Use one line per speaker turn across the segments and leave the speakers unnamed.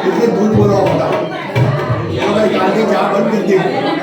એટલે દૂધ બોલાવો બધા કાલથી ચા બંધ કરી દીધી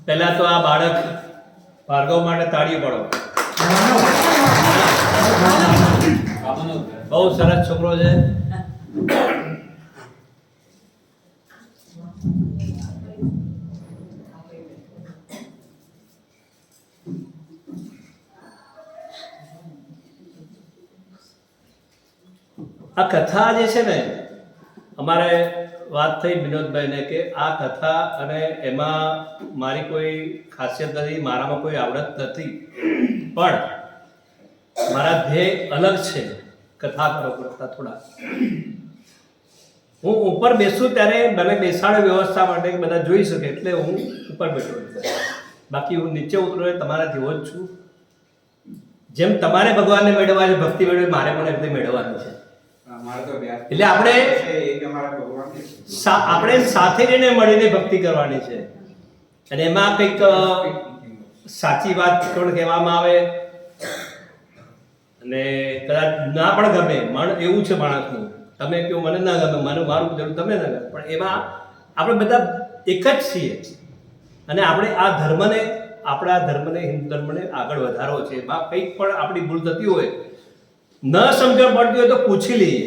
પહેલા તો આ બાળક ભાર્ગવ માટે તાળીઓ પાડો. બહુ સરસ છોકરો છે. આ કથા જે છે ને, અમારે વાત થઈ વિનોદભાઈને કે આ કથા અને એમાં મારી કોઈ ખાસિયત નથી, મારામાં કોઈ આવડત નથી, પણ મારા ધ્યેય અલગ છે કથા કરો કરતા થોડા. હું ઉપર બેસું ત્યારે મને બેસાડે વ્યવસ્થા માટે બધા જોઈ શકે એટલે હું ઉપર બેઠો. બાકી હું નીચે ઉતરો તમારા જેવો જ છું. જેમ તમારે ભગવાનને મેળવવા છે, ભક્તિ મેળવી, મારે પણ રીતે મેળવવાની છે. એટલે આપણે સાથે રહીને મળીને ભક્તિ કરવાની છે. અને એમાં કંઈક સાચી વાત કોણ કહેવામાં આવે અને કદાચ ના પણ ગમે, મન એવું છે માણસનું, તમે કહો મને ના ગમે, મારું જરૂર તમે ના ગમે, પણ એમાં આપણે બધા એક જ છીએ. અને આપણે આ ધર્મને, આપણા ધર્મને, હિન્દુ ધર્મને આગળ વધારવો છે. એમાં કંઈક પણ આપણી ભૂલ થતી હોય, ન સમજણ પડતી હોય તો પૂછી લઈએ,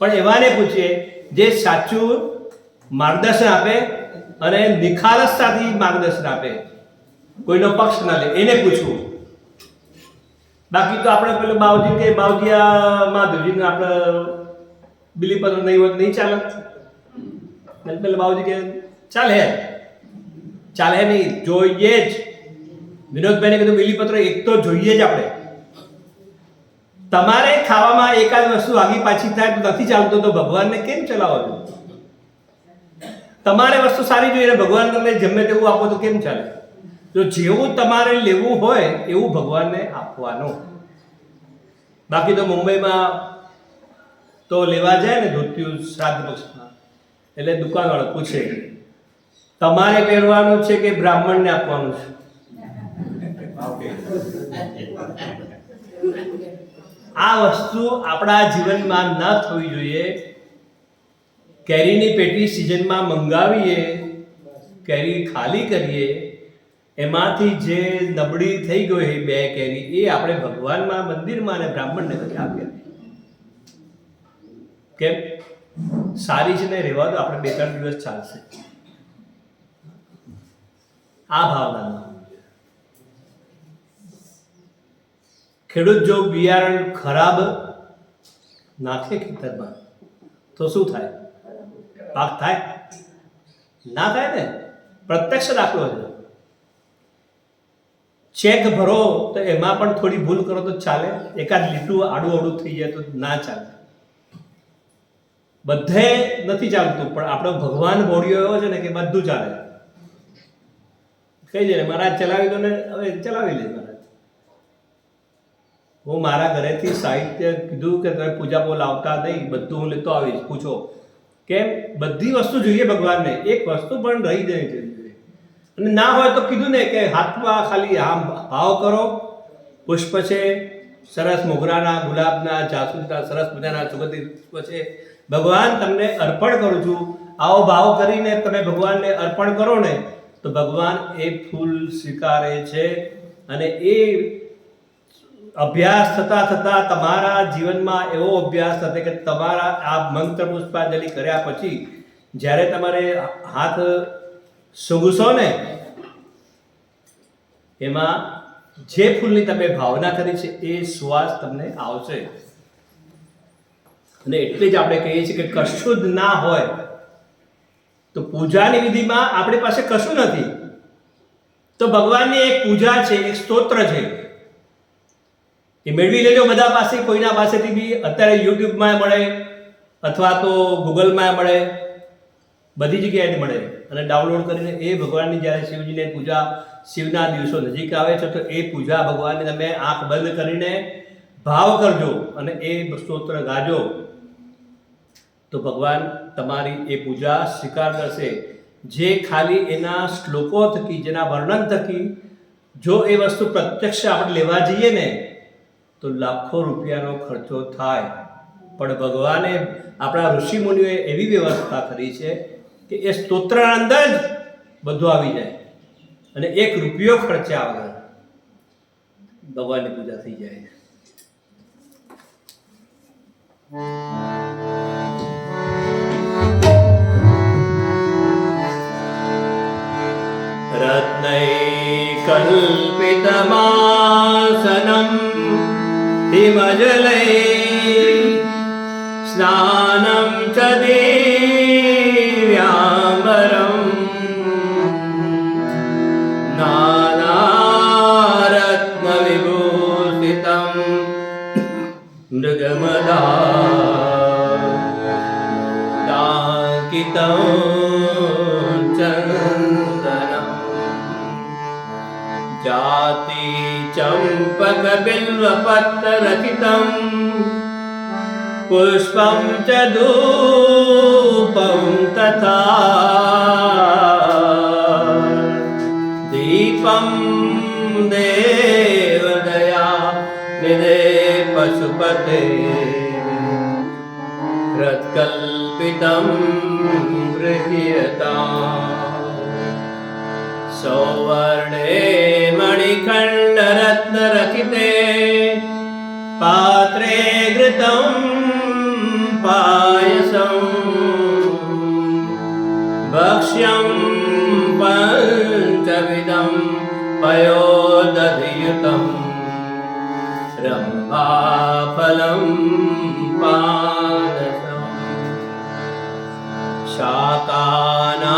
પણ એવાને પૂછીએ જે સાચું માર્ગદર્શન આપે અને નિખાલસતાથી માર્ગદર્શન આપે, કોઈનો પક્ષ ના લે, એને પૂછવું. બાકી તો આપણે પેલું બાવજી કે બાવજીયામાં ધુજીને આપણે બિલીપત્ર નહીં હોત નહીં ચાલે. પેલા બાવજી કે ચાલે નહીં, જોઈએ જ. વિનોદભાઈને કીધું બિલીપત્ર એક તો જોઈએ જ આપણે. તમારે ખાવામાં એકાદ વસ્તુ આગી પાછી થાય તો નથી ચાલતો, તો ભગવાનને કેમ ચલાવો છો? તમારે વસ્તુ સારી જોઈએ, ભગવાન તમે જમે તેવું આપો તો કેમ ચાલે? તો જેવું તમારે લેવું હોય એવું ભગવાનને આપવાનું. બાકી તો મુંબઈમાં તો લેવા જાય ને ધોતિયું શ્રાદ્ધ પક્ષમાં, એટલે દુકાનવાળો પૂછે તમારે પહેરવાનું છે કે બ્રાહ્મણને આપવાનું છે? આ વસ્તુ આપણા જીવનમાં ન થવી જોઈએ. કેરીની પેટી સિઝનમાં મંગાવીએ, કેરી ખાલી કરીએ, એમાંથી જે નબળી થઈ ગઈ હોય બે કેરી, એ આપણે ભગવાનમાં, મંદિરમાં અને બ્રાહ્મણને કરી આપીએ. કેમ? સારી છે ને રહેવા દો, આપણે 2-3 દિવસ ચાલશે. આ ભાવના. ખેડૂત જો બિયારણ ખરાબ નાખે ખેતરમાં તો શું થાય? પાક થાય? ના થાય ને. પ્રત્યક્ષ દાખલો છે. ચેક ભરો તો એમાં પણ થોડી ભૂલ કરો તો ચાલે, એકાદ લીટું આડું થઈ જાય તો ના ચાલે. બધે નથી ચાલતું, પણ આપણો ભગવાન ભોળિયો એવો છે ને કે બધું ચાલે. કઈ જાય મહારાજ ચલાવી દો ને, હવે ચલાવી લે મહારાજ. હું મારા ઘરેથી સાહિત્ય કીધું કે તમે પૂજા બોલ આવતા નહીં, બધું હું લેતો આવીશ. પૂછો કેમ? બધી વસ્તુ જોઈએ ભગવાનને, એક વસ્તુ પણ રહી જવી જોઈએ. અને ના હોય તો કીધું ને કે હાથમાં ખાલી આમ ભાવ કરો. પુષ્પ છે સરસ, મોગરાના, ગુલાબના, જાસૂદના, સરસ મજાના સુગંધિત પુષ્પ છે, ભગવાન તમને અર્પણ કરું છું. આવો ભાવ કરીને તમે ભગવાનને અર્પણ કરો ને તો ભગવાન એ ફૂલ સ્વીકારે છે. અને એ અભ્યાસ થતા તમારા જીવનમાં એવો અભ્યાસ થશે કે તમારા આ મંત્ર પુષ્પાંજલિ કર્યા પછી જ્યારે તમારે હાથ સૂંઘશો ને, એમાં જે ફૂલની તમે ભાવના કરી છે એ સુવાસ તમને આવશે. અને એટલે જ આપણે કહીએ છીએ કે કશું જ ના હોય તો પૂજાની વિધિમાં આપણી પાસે કશું નથી તો ભગવાનની એક પૂજા છે, એક સ્તોત્ર છે, એ મેળવી લેજો બધા પાસે. કોઈના પાસેથી બી અત્યારે યુટ્યુબમાં મળે અથવા તો ગૂગલમાં મળે, બધી જગ્યાએ મળે. અને ડાઉનલોડ કરીને એ ભગવાનની જ્યારે શિવજીને પૂજા, શિવના દિવસો નજીક આવે છે તો એ પૂજા ભગવાનની તમે આંખ બંધ કરીને ભાવ કરજો અને એ સ્તોત્ર ગાજો તો ભગવાન તમારી એ પૂજા સ્વીકાર કરશે. જે ખાલી એના શ્લોકો થકી, જેના વર્ણન થકી જો એ વસ્તુ પ્રત્યક્ષ આપણે લેવા જઈએ ને તો લાખો રૂપિયાનો ખર્ચો થાય. પણ ભગવાને, આપણા ઋષિમુનિઓએ એવી વ્યવસ્થા કરી છે કે એ સ્તોત્રના અંદર જ બધું આવી જાય અને 1 રૂપિયો ખર્ચ્યા વગર ભગવાનની પૂજા થઈ જાય. रत्नैकल्पितमासनं हिमजले स्नानं च दिव्याम्बरं नानारत्नविभूषितं मृगमदाङ्कितं जाति चंपक बिल्वपत्ररचितं पुष्पं च धूपं तथा दीपं देवदया निधे पशुपते रत्कल्पितं गृह्यताम्. सौवर्णे मणिखण्डरत्नरचिते पात्रे घृतं पायसं भक्ष्यं पञ्चविधं पयोदधियुतं रम्भाफलं पानसं शाकानामयुतं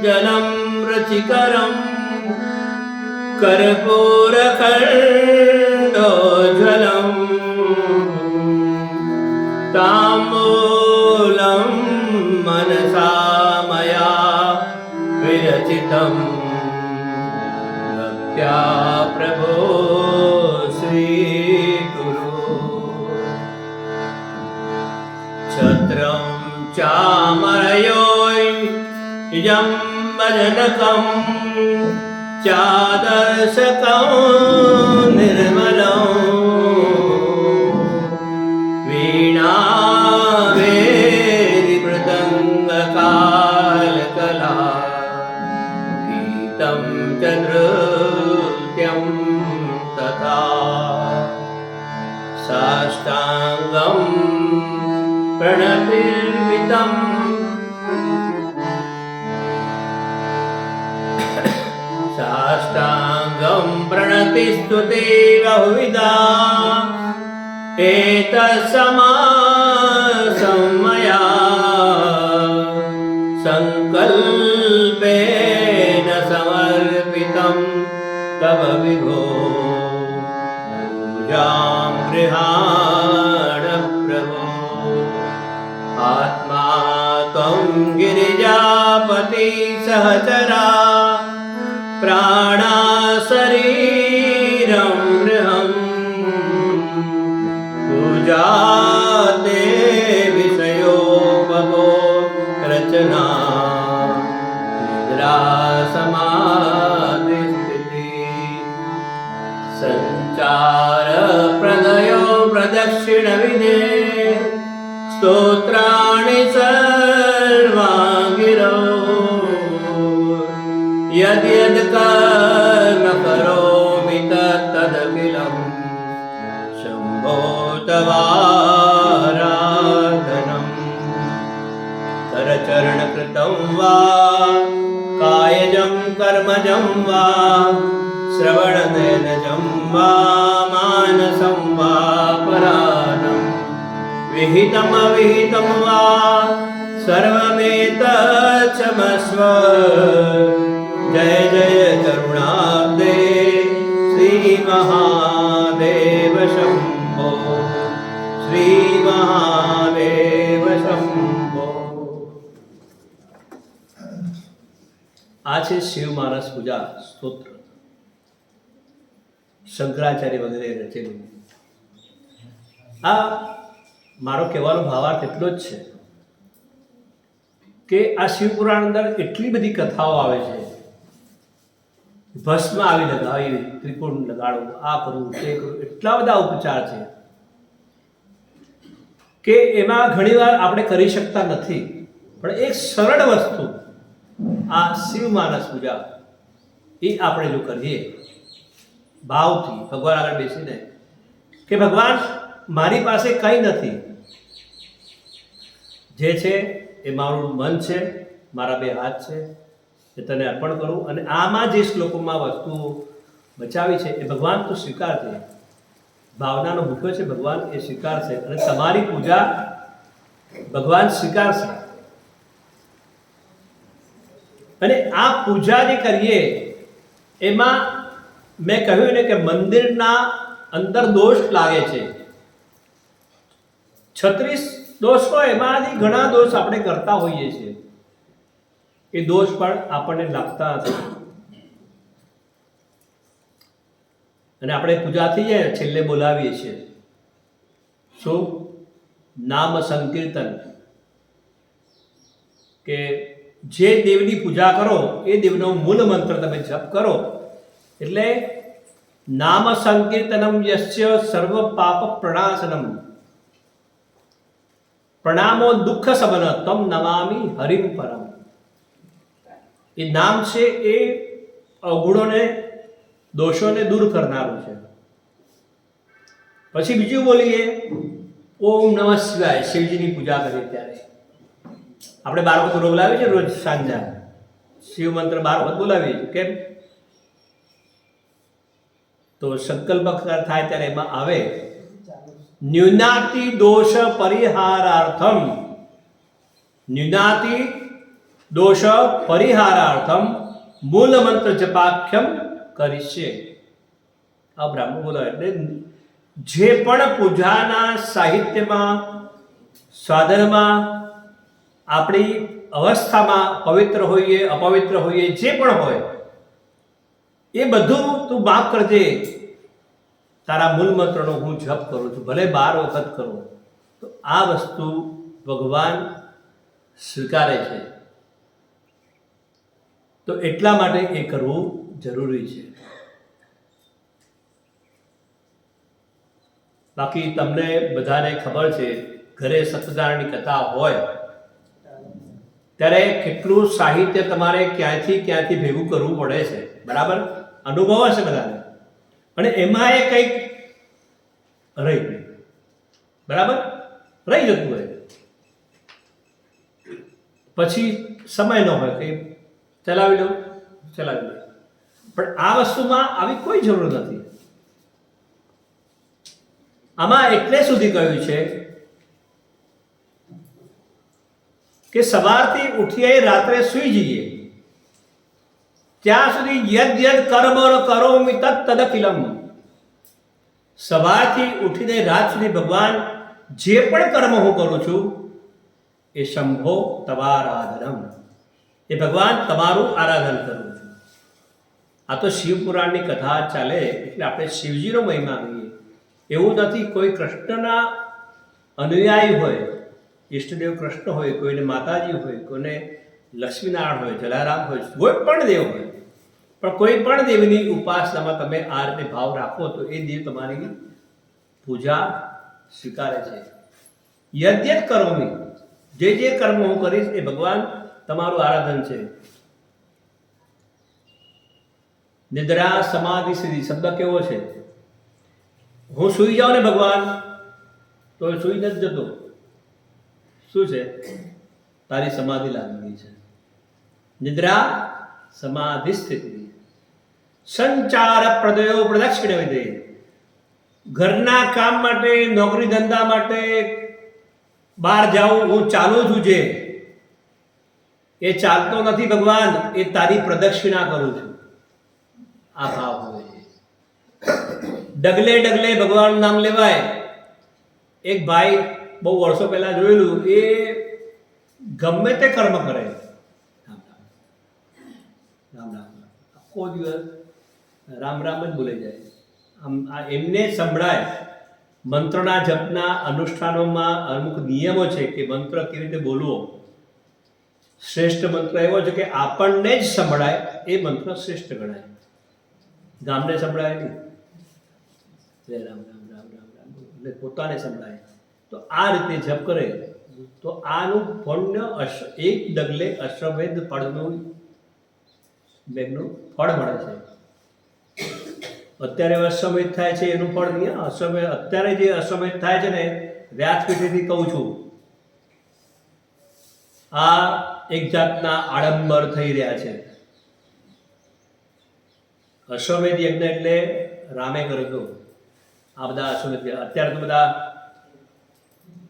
जलं रुचिकरं कर्पूरखण्डोज्ज्वलं ताम्बूलं मनसा मया विरचितं भक्त्या प्रभो श्रीगुरु. छत्रं चामरयोऽयं भजनकं चादर्शकं निर्मलं वीणावेदिमृदङ्गकालकला गीतं च नृत्यं तथा साष्टाङ्गं प्रणतिर्वितं साष्टाङ्गं प्रणतिस्तुते बहुविधा एतत्समासं मया सङ्कल्पेन समर्पितं तव विभो पूजां गृहाण प्रभो. आत्मा त्वं गिरिजापति सहचरा प्राणा शरीरं गृहं पूजाते विषयोपभो रचना निद्रा समाधिस्थिति संचार प्रदयो प्रदक्षिणविधे स्तोत्राणि सर्वाङ्गिरो यद्यद् कर्म करोमि तत्तदखिलं शम्भो तवाराधनम्. करचरणकृतं वा कायजं कर्मजं वा श्रवणनयनजं वा मानसं वा पराणं विहितमविहितं वा सर्वमेतच्छमस्व. जय जय करुणाब्दे श्री महादेव शंभो, श्री महादेव शंभो. આ છે શિવ માનસ પૂજા સ્તોત્ર. શંકરાચાર્ય વગેરે રચેલું. આ મારો કહેવાનો ભાવાર્થ એટલો જ છે કે આ શિવપુરાણ અંદર એટલી બધી કથાઓ આવે છે. ભસ્મ આવી લગાવી, ત્રિકોણ લગાડવું, આ કરવું, તે કરવું, એટલા બધા ઉપચાર છે કે એમાં ઘણીવાર આપણે કરી શકતા નથી. પણ એક સરળ વસ્તુ આ શિવ માનસ પૂજા એ આપણે જો કરીએ ભાવથી ભગવાન આગળ બેસીને કે ભગવાન મારી પાસે કંઈ નથી, જે છે એ મારું મન છે, મારા 2 હાથ છે, એ તને અર્પણ કરું, અને આમાં જે શ્લોકોમાં વસ્તુઓ બચાવી છે એ ભગવાન તો સ્વીકારજે. ભાવનાનો ભૂખ્યો છે ભગવાન, એ સ્વીકારશે અને તમારી પૂજા ભગવાન સ્વીકારશે. અને આ પૂજા જે કરીએ એમાં મેં કહ્યું ને કે મંદિરના અંદર દોષ લાગે છે. 36 દોષ હોય, એમાંથી ઘણા દોષ આપણે કરતા હોઈએ છીએ. એ દોષ પણ આપણને લાગતા નથી. અને આપણે પૂજા થઈ જાય છેલ્લે બોલાવીએ છીએ શું? નામ સંકીર્તન. કે જે દેવની પૂજા કરો એ દેવનો મૂળ મંત્ર તમે જપ કરો એટલે નામ સંકીર્તનમ યસ્ય સર્વ પાપ પ્રણાશનમ પ્રણામો દુઃખ સમન તમ નમામિ હરિમ પરમ. એ નામ છે એ અવગુણોને દોષોને દૂર કરનારું છે. પછી બીજું બોલીએ ઓમ નમઃ શિવાય. શિવજીની પૂજા કરીએ ત્યારે આપણે 12 વખત બોલાવીએ છીએ રોજ સાંજે. શિવ મંત્ર 12 વખત બોલાવીએ છીએ. કેમ? તો સંકલ્પ થાય ત્યારે એમાં આવે ન્યુનાતિ દોષ પરિહારાર્થમ, ન્યુનાતિ દોષ પરિહારાર્થમ મૂળ મંત્ર જપાખ્યમ કરીશે. આ બ્રાહ્મણ બોલાવે એટલે જે પણ પૂજાના સાહિત્યમાં, સાધનમાં, આપણી અવસ્થામાં પવિત્ર હોઈએ, અપવિત્ર હોઈએ, જે પણ હોય એ બધું તું માફ કરજે. તારા મૂળ મંત્રનો હું જપ કરું છું, ભલે 12 વખત કરું. તો આ વસ્તુ ભગવાન સ્વીકારે છે. તો એટલા માટે એ કરવું જરૂરી છે. બાકી તમને બધાને ખબર છે ઘરે સત્યનારાયણની કથા હોય ત્યારે કેટલું સાહિત્ય તમારે ક્યાંથી ભેગું કરવું પડે છે. બરાબર? અનુભવ હશે બધાને. અને એમાં એ કંઈક રહી, બરાબર, રહી જતું હોય, પછી સમય ન હોય કે ચલાવી લો. પણ આ વસ્તુમાં આવી કોઈ જરૂર નથી. આમાં એટલે સુધી કહ્યું છે કે સવારથી ઉઠીએ રાત્રે સૂઈ જઈએ ત્યાં સુધી યદ યદ કર્મ કરોમિ તત્ તદખિલમ. સવારથી ઉઠીને રાત સુધી ભગવાન જે પણ કર્મ હું કરું છું એ શંભો તવારાધનમ, એ ભગવાન તમારું આરાધન કરું છું. આ તો શિવપુરાણની કથા ચાલે એટલે આપણે શિવજીનો મહિમા કહીએ. એવું નથી કોઈ કૃષ્ણના અનુયાયી હોય, ઈષ્ટદેવ કૃષ્ણ હોય, કોઈને માતાજી હોય, કોઈને લક્ષ્મીનારાયણ હોય, જલારામ હોય, કોઈ પણ દેવ હોય, પણ કોઈ પણ દેવની ઉપાસનામાં તમે આ રીતે ભાવ રાખો તો એ દેવ તમારી પૂજા સ્વીકારે છે. યજ્ઞ કરોમી, જે કર્મ હું કરીશ એ ભગવાન તમારું આરાધન છે. નિદ્રા સમાધિ સિદ્ધિ શબ્દ કેવો છે? હું સૂઈ જાઉં ને ભગવાન તો સૂઈ નથી જતો. શું છે? તારી સમાધિ લાગેલી છે. નિદ્રા સમાધિ સ્થિતિ. સંચાર પ્રદયો પ્રદક્ષિણ વિધે. ઘરના કામ માટે, નોકરી ધંધા માટે બહાર જાઉં, હું ચાલું છું, જે એ ચાલતો નથી ભગવાન, એ તારી પ્રદક્ષિણા કરું છું. આ ભાવ હોય છે. ડગલે ડગલે ભગવાનનું નામ લેવાય. એક ભાઈ બહુ વર્ષો પહેલા જોયેલું, એ ગમે તે કર્મ કરે, રામ રામ આખો દિવસ રામ રામ જ બોલે જાય. એમને સંભળાય. મંત્રના જપના અનુષ્ઠાનોમાં અમુક નિયમો છે કે મંત્ર કેવી રીતે બોલવો. શ્રેષ્ઠ મંત્ર એવો છે કે આપણને જ સંભળાય એ મંત્ર શ્રેષ્ઠ ગણાય, ગામને સંભળાય નહીં. જય રામ રામ રામ રામ રામ એટલે પોતાને સંભળાય. તો આ રીતે જપ કરે તો આનું પુણ્ય એક ડગલે અશ્વમેધ ફળનું ફળ મળે છે. અત્યારે અશ્વમેધ થાય છે એનું ફળ નહીં. અત્યારે જે અશ્વમેધ થાય છે ને, વ્યાસપીઠેથી કહું છું, આ એક જાતના આડંબર થઈ રહ્યા છે. અશ્વમેધ યજ્ઞ એટલે રામે કર્યો. આ બધા અશ્વમેધ અત્યારે તો બધા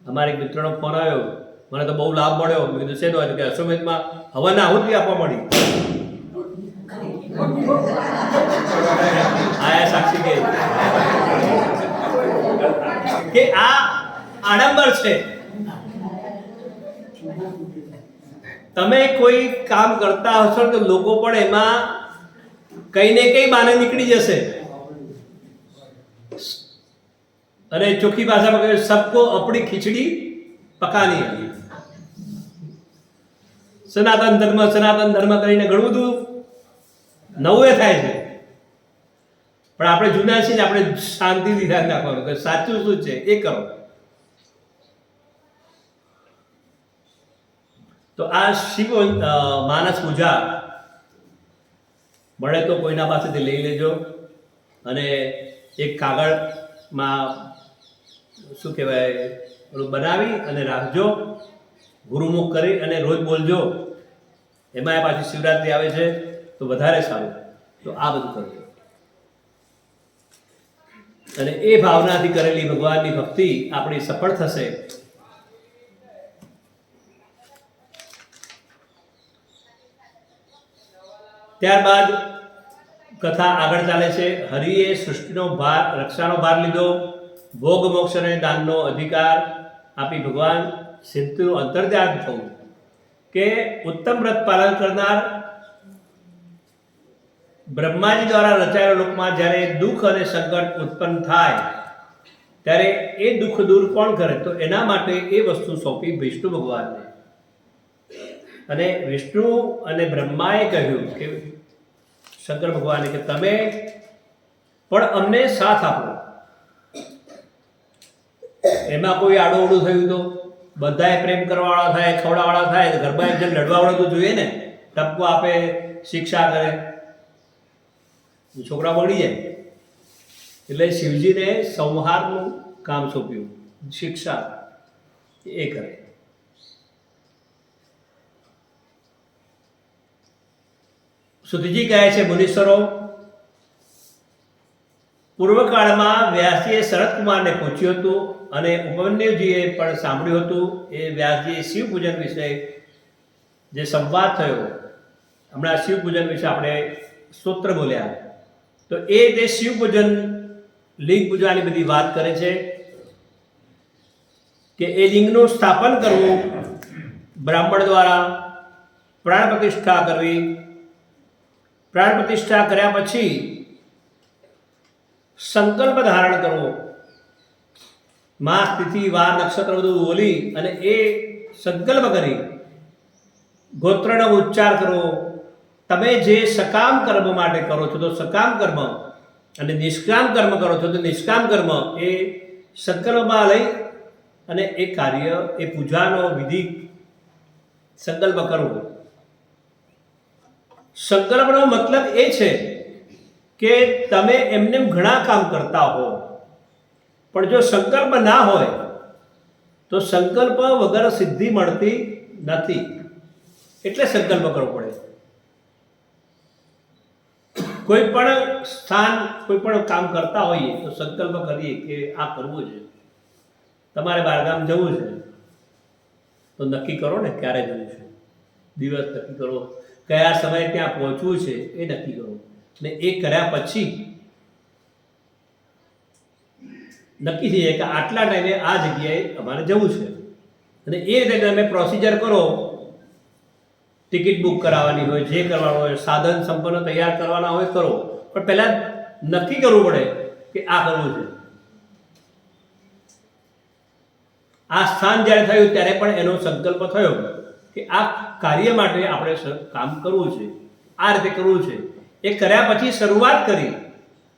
અમારે એક મિત્રનો ફોન આવ્યો, મને તો બહુ લાભ મળ્યો. મેં કીધું શેનો કે અશ્વમેધમાં હવનના આહુતિ આપવા મળી. આયા સાક્ષી કે આ આડંબર છે. તમે કોઈ કામ કરતા હશો તો લોકો પણ એમાં કઈ ને કઈ બાને નીકળી જશે. અને ચોખ્ખી ભાષામાં કહ્યું, સબકો અપની ખીચડી પકાની હતી. સનાતન ધર્મ કરીને ઘણું બધું નવું એ થાય છે. પણ આપણે જૂના છીએ, આપણે શાંતિથી ધ્યાન રાખવાનું કે સાચું શું છે એ કરો. તો આ શિવ માનસ પૂજા મળે તો કોઈના પાસેથી લઈ લેજો અને એક કાગળમાં શું કહેવાય બનાવી અને રાખજો. ગુરુમુખ કરી અને રોજ બોલજો. એમાં પાછી શિવરાત્રિ આવે છે તો વધારે સારું. તો આ બધું કરજો અને એ ભાવનાથી કરેલી ભગવાનની ભક્તિ આપણી સફળ થશે. ત્યારબાદ કથા આગળ ચાલે છે. હરિએ સૃષ્ટિનો ભાર રક્ષાનો ભાર લીધો, ભોગ મોક્ષ અને દાનનો અધિકાર આપી ભગવાન સિદ્ધનું અંતર્ધ્યાન થવું કે ઉત્તમ વ્રત પાલન કરનાર બ્રહ્માજી દ્વારા રચાયેલા લોકમાં જ્યારે દુઃખ અને સંકટ ઉત્પન્ન થાય ત્યારે એ દુઃખ દૂર કોણ કરે? તો એના માટે એ વસ્તુ સોંપી વિષ્ણુ ભગવાનને. અને વિષ્ણુ અને બ્રહ્માએ કહ્યું કે શંકર ભગવાને કે તમે પણ અમને સાથ આપો. એમાં કોઈ આડોઅવડું થયું તો બધાએ પ્રેમ કરવાવાળા થાય, ખવડાવાળા થાય, ઘરમાં એકજણ લડવાવાળો તો જોઈએ ને. ટપકો આપે, શિક્ષા કરે, છોકરા બગડી જાય. એટલે શિવજીને સંહારનું કામ સોંપ્યું, શિક્ષા એ કરે. સુધીજી કહે છે, મુનીશ્વરો, પૂર્વકાળમાં વ્યાસજીએ શરદકુમારને પૂછ્યું હતું અને ઉપમન્યુજીએ પણ સાંભળ્યું હતું. એ વ્યાસજીએ શિવ પૂજન વિશે જે સંવાદ થયો, હમણાં શિવ પૂજન વિશે આપણે સૂત્ર બોલ્યા, તો એ જે શિવ પૂજન લિંગ પૂજાની બધી વાત કરે છે કે એ લિંગનું સ્થાપન કરવું, બ્રાહ્મણ દ્વારા પ્રાણ પ્રતિષ્ઠા કરવી, પ્રાણ પ્રતિષ્ઠા કર્યા પછી સંકલ્પ ધારણ કરવો, માસ તિથિ વાર નક્ષત્ર બધું બોલી અને એ સંકલ્પ કરી ગોત્રનો ઉચ્ચાર કરવો. તમે જે સકામ કર્મ માટે કરો છો તો સકામ કર્મ, અને નિષ્કામ કર્મ કરો છો તો નિષ્કામ કર્મ, એ સંકલ્પમાં લઈ અને એ કાર્ય, એ પૂજાનો વિધિ સંકલ્પ કરવો. સંકલ્પનો મતલબ એ છે કે તમે એમને ઘણા કામ કરતા હો, પણ જો સંકલ્પ ના હોય તો સંકલ્પ વગર સિદ્ધિ મળતી નથી. એટલે સંકલ્પ કરવો પડે. કોઈ પણ સ્થાન, કોઈ પણ કામ કરતા હોઈએ તો સંકલ્પ કરીએ કે આ કરવું છે. તમારે બહારગામ જવું છે તો નક્કી કરો ને ક્યારે જવું છે, દિવસ નક્કી કરો, કયા સમયે ત્યાં પહોંચવું છે એ નક્કી કરો. ને એ કર્યા પછી નક્કી થઈ જાય કે આટલા ટાઈમે આ જગ્યાએ અમારે જવું છે. અને એ રીતે તમે પ્રોસિજર કરો. ટિકિટ બુક કરાવવાની હોય, જે કરવાનું હોય, સાધન સંપન્ન તૈયાર કરવાના હોય કરો. પણ પહેલાં નક્કી કરવું પડે કે આ કરવું છે. આ સ્થાન જ્યારે થયું ત્યારે પણ એનો સંકલ્પ થયો કે આ કાર્ય માટે આપણે કામ કરવું છે, આ રીતે કરવું છે. એ કર્યા પછી શરૂઆત કરી,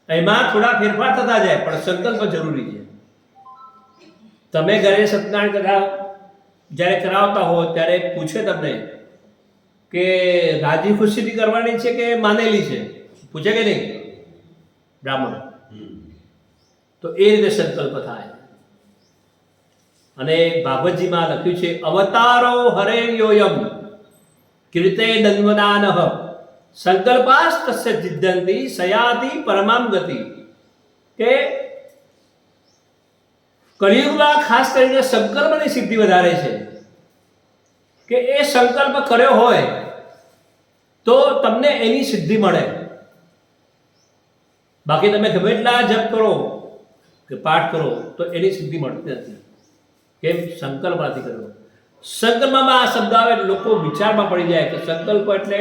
એમાં થોડા ફેરફાર થતા જાય પણ સંકલ્પ જરૂરી છે. તમે ઘરે સત્યનારાયણ કથા જ્યારે કરાવતા હો ત્યારે પૂછે તમને કે રાજી ખુશીથી કરવાની છે કે માનેલી છે, પૂછે કે નહીં બ્રાહ્મણ? તો એ રીતે સંકલ્પ થાય. અને ભાગવતજીમાં લખ્યું છે અવતારો હરે યોયમ કીર્તે દન્વદાનઃ સંકલ્પાસ્તસ્ય સિદ્ધંતિ સયાતિ પરમામ ગતિ. કે કલિયુગમાં ખાસ કરીને સંકલ્પની સિદ્ધિ વધારે છે. કે એ સંકલ્પ કર્યો હોય તો તમને એની સિદ્ધિ મળે. બાકી તમે ગમે એટલા જપ કરો કે પાઠ કરો તો એની સિદ્ધિ મળતી નથી. કેમ? સંકલ્પ નથી કર્યો. સંકલ્પમાં આ શબ્દ આવે લોકો વિચારમાં પડી જાય કે સંકલ્પ એટલે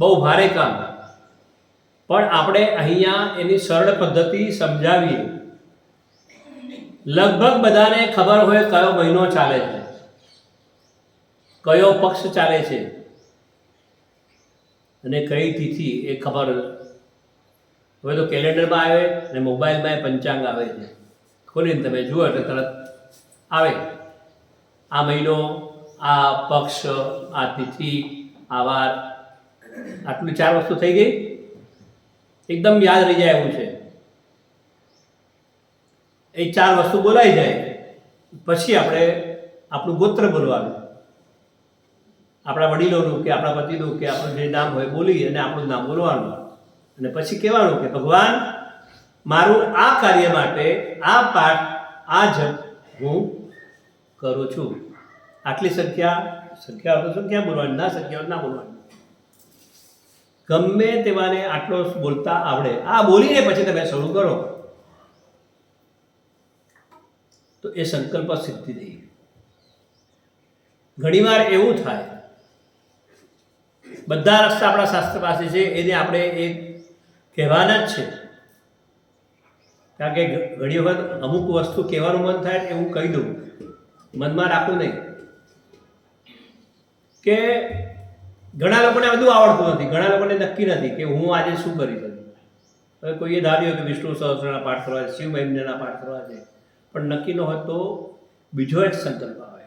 બહુ ભારે કામ. પણ આપણે અહીંયા એની સરળ પદ્ધતિ સમજાવીએ. લગભગ બધાને ખબર હોય કયો મહિનો ચાલે છે, કયો પક્ષ ચાલે છે અને કઈ તિથિ એ ખબર. હવે તો કેલેન્ડરમાં આવે અને મોબાઈલમાં પંચાંગ આવે છે, ખોલીને તમે જુઓ એટલે તરત આવે આ મહિનો, આ પક્ષ, આ તિથિ, આ વાર. આટલી 4 વસ્તુ થઈ ગઈ, એકદમ યાદ રહી જાય એવું છે. એ 4 વસ્તુ બોલાઈ જાય પછી આપણે આપણું ગોત્ર બોલવાનું, આપણા વડીલોનું કે આપણા પતિનું કે આપણું જે નામ હોય બોલી અને આપણું નામ બોલવાનું. અને પછી કહેવાનું કે ભગવાન મારું આ કાર્ય માટે આ પાઠ, આ જપ હું કરું છું. આટલી સંખ્યા બોલવાની, ના સંખ્યા ના બોલવાની. ગમે તેવાને આટલો બોલતા આવડે. આ બોલીને પછી તમે શરૂ કરો તો એ સંકલ્પ સિદ્ધિ થઈ. ઘણીવાર એવું થાય, બધા રસ્તા આપણા શાસ્ત્ર પાસે છે, એને આપણે એ કહેવાના જ છે. કારણ કે ઘણી વખત અમુક વસ્તુ કહેવાનું મન થાય એવું કહી દઉં, મનમાં રાખવું નહીં. કે ઘણા લોકોને બધું આવડતું નથી, ઘણા લોકોને નક્કી નથી કે હું આજે શું કરી શકું. હવે કોઈએ ધાર્યું કે વિષ્ણુ સહસ્ત્રના પાઠ કરવા છે, શિવ મહિમ્નના પાઠ કરવા છે, પણ નક્કી ન હોય તો બીજો એક સંકલ્પ આવે.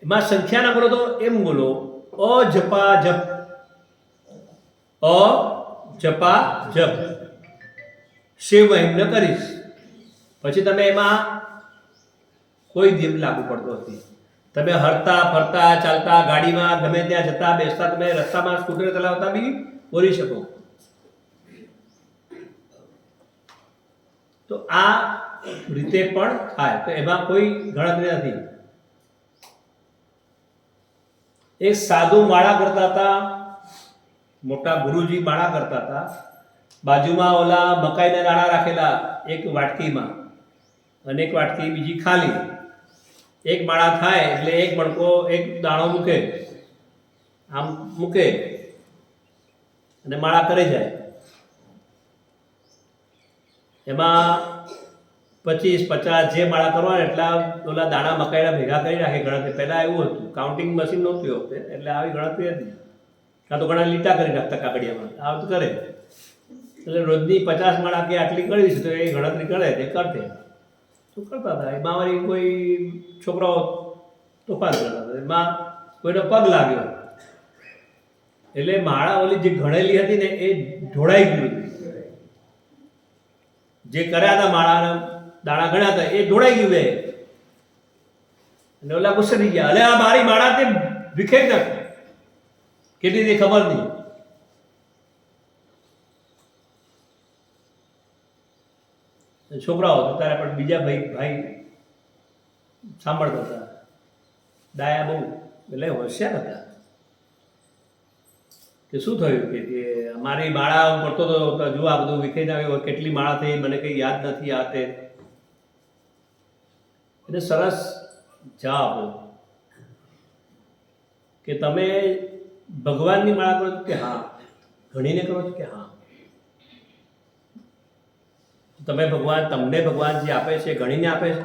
એમાં સંખ્યા ના બોલો તો એમ બોલો અજપા જપ, અજપા જપ શિવ મહિમ્ન કરીશ. પછી તમે એમાં કોઈ નિયમ લાગુ પડતો નથી. તમે હરતા ફરતા ચાલતા ગાડીમાં ગમે ત્યાં જતા બેસતા, તમે રસ્તામાં સ્કૂટર ચલાવતા બી બોલી શકો. તો આ રીતે પણ થાય, તો એમાં કોઈ ગણતરી નથી. એક સાધુ માળા કરતા હતા, મોટા ગુરુજી માળા કરતા હતા. બાજુમાં ઓલા મકાઈના દાણા રાખેલા એક વાટકીમાં, અને એક વાટકી બીજી ખાલી. એક માળા થાય એટલે એક મણકો, એક દાણો મૂકે, આમ મૂકે અને માળા કરે જાય. એમાં 25, 50 જે માળા કરવાના એટલા ઓલા દાણા મકાઈના ભેગા કરી રાખે ગણતરી. પહેલાં એવું હતું, કાઉન્ટિંગ મશીન નહોતું એ વખતે, એટલે આવી ગણતરી હતી. કાં તો ઘણા લીટા કરી નાખતા કાગળિયામાં, આ તો કરે. એટલે રોજની 50 માળા કે આટલી કરવી છે તો એ ગણતરી કરે, તે કરતે શું કરતા હતા. એમાં વળી કોઈ છોકરાઓ તોફાન કરતા હતા, એમાં કોઈનો પગ લાગ્યો એટલે માળા ઓલી જે ગણેલી હતી ને એ ઢોળાઈ ગયું. જે કર્યા હતા માળાના દાણા ગણ્યા હતા એ ઢોળાઈ ગયું બે. અને ઓલા ગુસ્સે થઈ ગયા, અલે આ મારી માળા તે વિખેરી નાખ, કેટલી તે ખબર નહીં. છોકરાઓ ત્યારે પણ બીજા ભાઈ સાંભળતા હતા, ડાયા બહુ, એટલે હોશિયાર હતા. કે શું થયું કે મારી માળા હું કરતો હતો, જુઓ આ બધું વિખેરી આવ્યું, કેટલી માળા થઈ મને કંઈ યાદ નથી. આ તે એટલે સરસ જવાબ કે તમે ભગવાનની માળા કરો છો કે હા, ગણીને કરો છો કે હા. તમને ભગવાન જે આપે છે ગણીને આપે છે?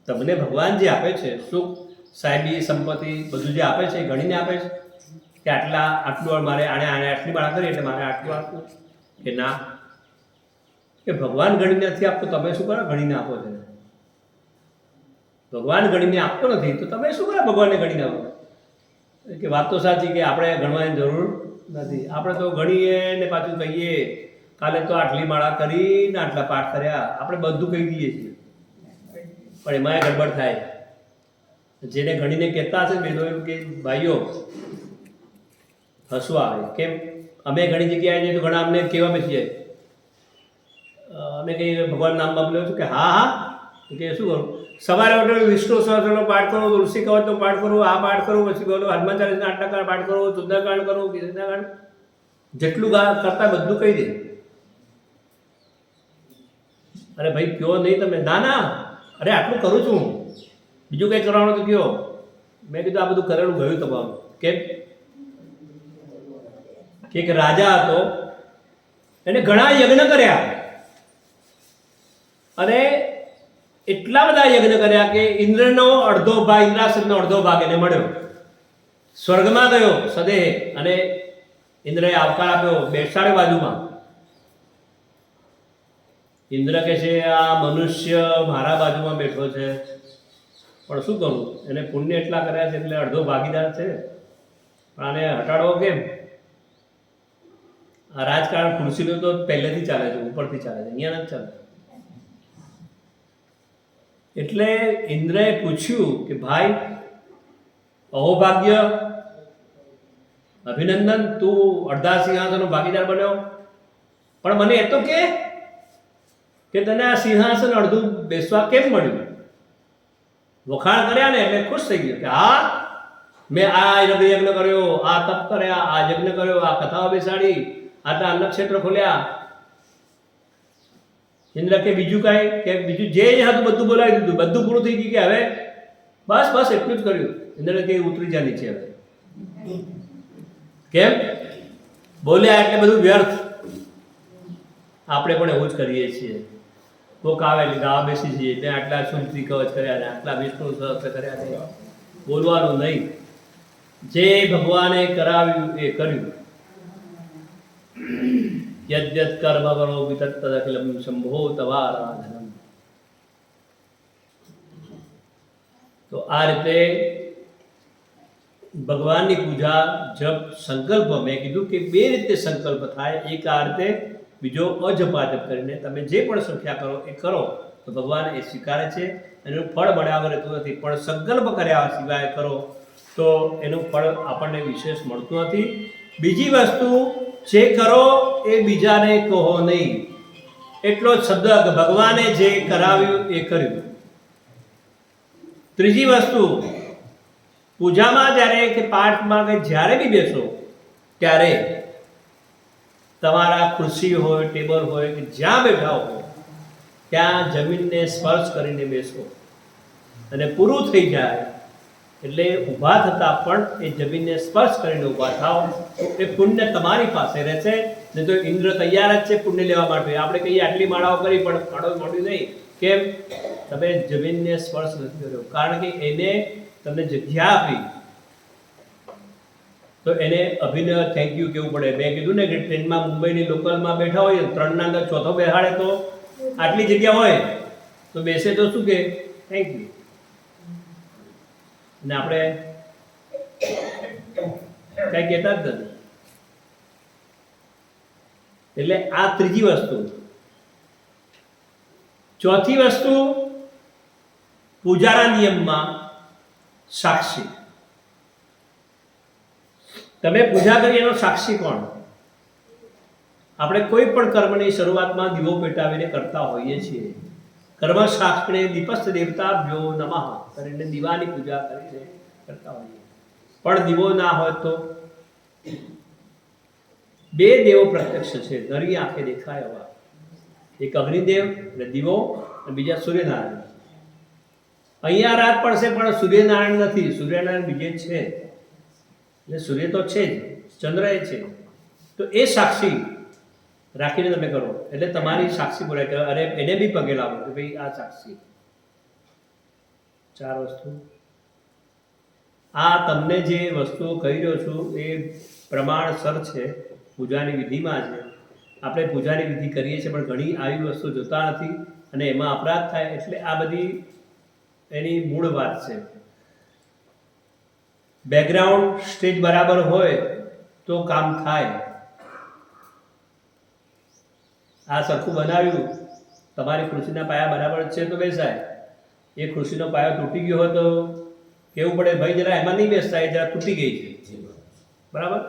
તમને ભગવાન જે આપે છે સુખ, સાહેબી, સંપત્તિ બધું જે આપે છે એ ગણીને આપે છે કે આટલું મારે આને આટલી બાળા કરી એટલે મારે આટલું આપવું? કે ના, કે ભગવાન ગણીને નથી આપતો, તમે શું કરો ગણીને આપો છો? ભગવાન ગણીને આપતો નથી તો તમે શું કરો ભગવાનને ગણીને આપો? કે વાત તો સાચી કે આપણે ગણવાની જરૂર નથી. આપણે તો ગણીએ ને પાછું કહીએ કાલે તો આટલી માળા કરીને આટલા પાઠ કર્યા, આપણે બધું કહી દઈએ છીએ. પણ એમાં ગડબડ થાય. જેને ગણીને કહેતા હશે બેનો એમ કે ભાઈઓ હસવા આવે. કેમ? અમે ઘણી જગ્યાએ જઈએ તો ઘણા અમને કહેવા બેસી જાય, અમે કહીએ ભગવાન નામ બાબલો છું કે હા કે શું કરું? સવારે ઉઠીને વિષ્ણુ સહસ્રનો પાઠ કરો, તુલસી કવચનો પાઠ કરો, આ પાઠ કરો, પછી બોલો હનુમાન ચાલીસના 8 ટકા પાઠ કરો, સુંદરકાંડ કરો, કીર્તનકાંડ, જેટલું કરતા બધું કહી દે. અરે ભાઈ કયો નહીં તમે? ના અરે આટલું કરું છું, બીજું કંઈ કરવાનું તો કયો. મેં કીધું આ બધું કરેલું ગયું તમારું. કેમ? કે એક રાજા હતો, એને ઘણા યજ્ઞ કર્યા અને એટલા બધા યજ્ઞ કર્યા કે ઇન્દ્રનો અડધો ભાગ, ઇન્દ્રાસનનો અડધો ભાગ એને મળ્યો. સ્વર્ગમાં ગયો સદેહ અને ઇન્દ્રએ આવકાર આપ્યો, બેસાડ્યો બાજુમાં. ઇન્દ્ર કહે છે આ મનુષ્ય મારા બાજુમાં બેઠો છે, પણ શું કરું? એને પુણ્ય એટલા કર્યા છે એટલે અડધો ભાગીદાર છે, પણ આને હટાડવો કેમ? આ રાજકારણ ખુરશીનું તો પહેલેથી ચાલે છે, ઉપરથી ચાલે છે, અહીંયા નથી ચાલે. એટલે ઇન્દ્રએ પૂછ્યું કે ભાઈ અહોભાગ્ય, અભિનંદન, તું અડધા સિંહાસનનો ભાગીદાર બન્યો, પણ મને એ તો કે તને આ સિંહાસન અડધું બેસવા કેમ મળ્યું? વખાણ કર્યા ને એટલે ખુશ થઈ ગયો કે હા મેં આ યજ્ઞ કર્યો, આ તપ કર્યા, આ યજ્ઞ કર્યો, આ કથાઓ બેસાડી, આટલા અન્નક્ષેત્ર ખોલ્યા. ઇન્દ્ર કે બીજું કાંઈ? કે બીજું જે હતું બધું બોલાવી દીધું, બધું પૂરું થઈ ગયું કે હવે બસ એટલું જ કર્યું. ઇન્દ્ર કે ઉતરી જા નીચે હવે. કેમ? બોલ્યા એટલે બધું વ્યર્થ. આપણે પણ એવું જ કરીએ છીએ. કોક આવે એટલે ગાવા બેસી જઈએ, ત્યાં આટલા સુંદરી કવચ કર્યા ને આટલા વિષ્ણુ સહસ્ત્ર કર્યા છે. બોલવાનું નહીં, જે ભગવાને કરાવ્યું એ કર્યું. યદ્યત કર્મ કરો વિતત્તદખિલમ શંભો તવારાધનમ. તો આ રીતે ભગવાનની પૂજા, જપ, સંકલ્પ, મેં કીધું કે બે રીતે સંકલ્પ થાય. એક આ રીતે, બીજો અજપાજપ કરીને તમે જે પણ સંખ્યા કરો એ કરો તો ભગવાન એ સ્વીકારે છે. એનું ફળ મળ્યા વગર રહેતું નથી, પણ સંકલ્પ કર્યા સિવાય કરો તો એનું ફળ આપણને વિશેષ મળતું નથી. બીજી વસ્તુ, જે કરો એ બીજાને કહો નહીં, એટલો જ શબ્દ, ભગવાને જે કરાવ્યું એ કર્યું. ત્રીજી વસ્તુ, પૂજામાં જ્યારે કે પાઠમાં કે જ્યારે બી બેસો ત્યારે તમારા ખુરશી હોય, ટેબલ હોય કે જ્યાં બેઠા હોય ત્યાં જમીનને સ્પર્શ કરીને બેસો. અને પૂરું થઈ જાય એટલે ઊભા થતાં પણ એ જમીનને સ્પર્શ કરીને ઊભા થાવ તો એ પુણ્ય તમારી પાસે રહેશે. નહીં તો ઇન્દ્ર તૈયાર જ છે પુણ્ય લેવા માટે. આપણે કહીએ આટલી માળાઓ કરી પણ ફાળો મળ્યું નહીં. કેમ? તમે જમીનને સ્પર્શ નથી કર્યો. કારણ કે એને તમને જગ્યા આપી તો એને અભિનય થેન્ક યુ કહેવું પડે. મેં કીધું ને કે ટ્રેનમાં મુંબઈની લોકલમાં બેઠા હોય, 3 ના અંદર ચોથો બેહાડે તો આટલી જગ્યા હોય તો બેસે તો શું કે થેન્ક યુ. અને આપણે કઈ કહેતા જ નથી. એટલે આ ત્રીજી વસ્તુ. ચોથી વસ્તુ, પૂજાના નિયમમાં સાક્ષી. તમે પૂજા કરી એનો સાક્ષી કોણ? આપણે કોઈ પણ કર્મની શરૂઆતમાં દીવો પેટાવીને કરતા હોઈએ છીએ. કર્મ સાક્ષીને દીપસ્થ દેવતાભ્યો નમઃ કરીને દીવાની પૂજા કરીને કરતા હોઈએ. પણ દીવો ના હોય તો 2 દેવો પ્રત્યક્ષ છે, નરી આંખે દેખાય એવા. એક અગ્નિદેવ એટલે દીવો, અને બીજા સૂર્યનારાયણ. અહીંયા રાત પડશે પણ સૂર્યનારાયણ નથી. સૂર્યનારાયણ બીજે છે, એટલે સૂર્ય તો છે જ, ચંદ્ર એ છે. તો એ સાક્ષી રાખીને તમે કરો એટલે તમારી સાક્ષી બોલાય કે અરે એને બી પગે લાવો કે ભાઈ આ સાક્ષી. 4 વસ્તુ. આ તમને જે વસ્તુઓ કહી રહ્યો છું એ પ્રમાણસર છે, પૂજાની વિધિમાં છે. આપણે પૂજાની વિધિ કરીએ છીએ પણ ઘણી આવી વસ્તુ જોતા નથી અને એમાં અપરાધ થાય, એટલે આ બધી એની મૂળ વાત છે. બેકગ્રાઉન્ડ સ્ટેજ બરાબર હોય તો કામ થાય. આ સરખું બનાવ્યું, તમારી ખુરશીના પાયા બરાબર છે તો બેસાય. એ ખુરશીનો પાયો તૂટી ગયો હોય તો કેવું પડે ભાઈ જરા એમાં નહીં બેસતા, એ જરા તૂટી ગઈ છે, બરાબર.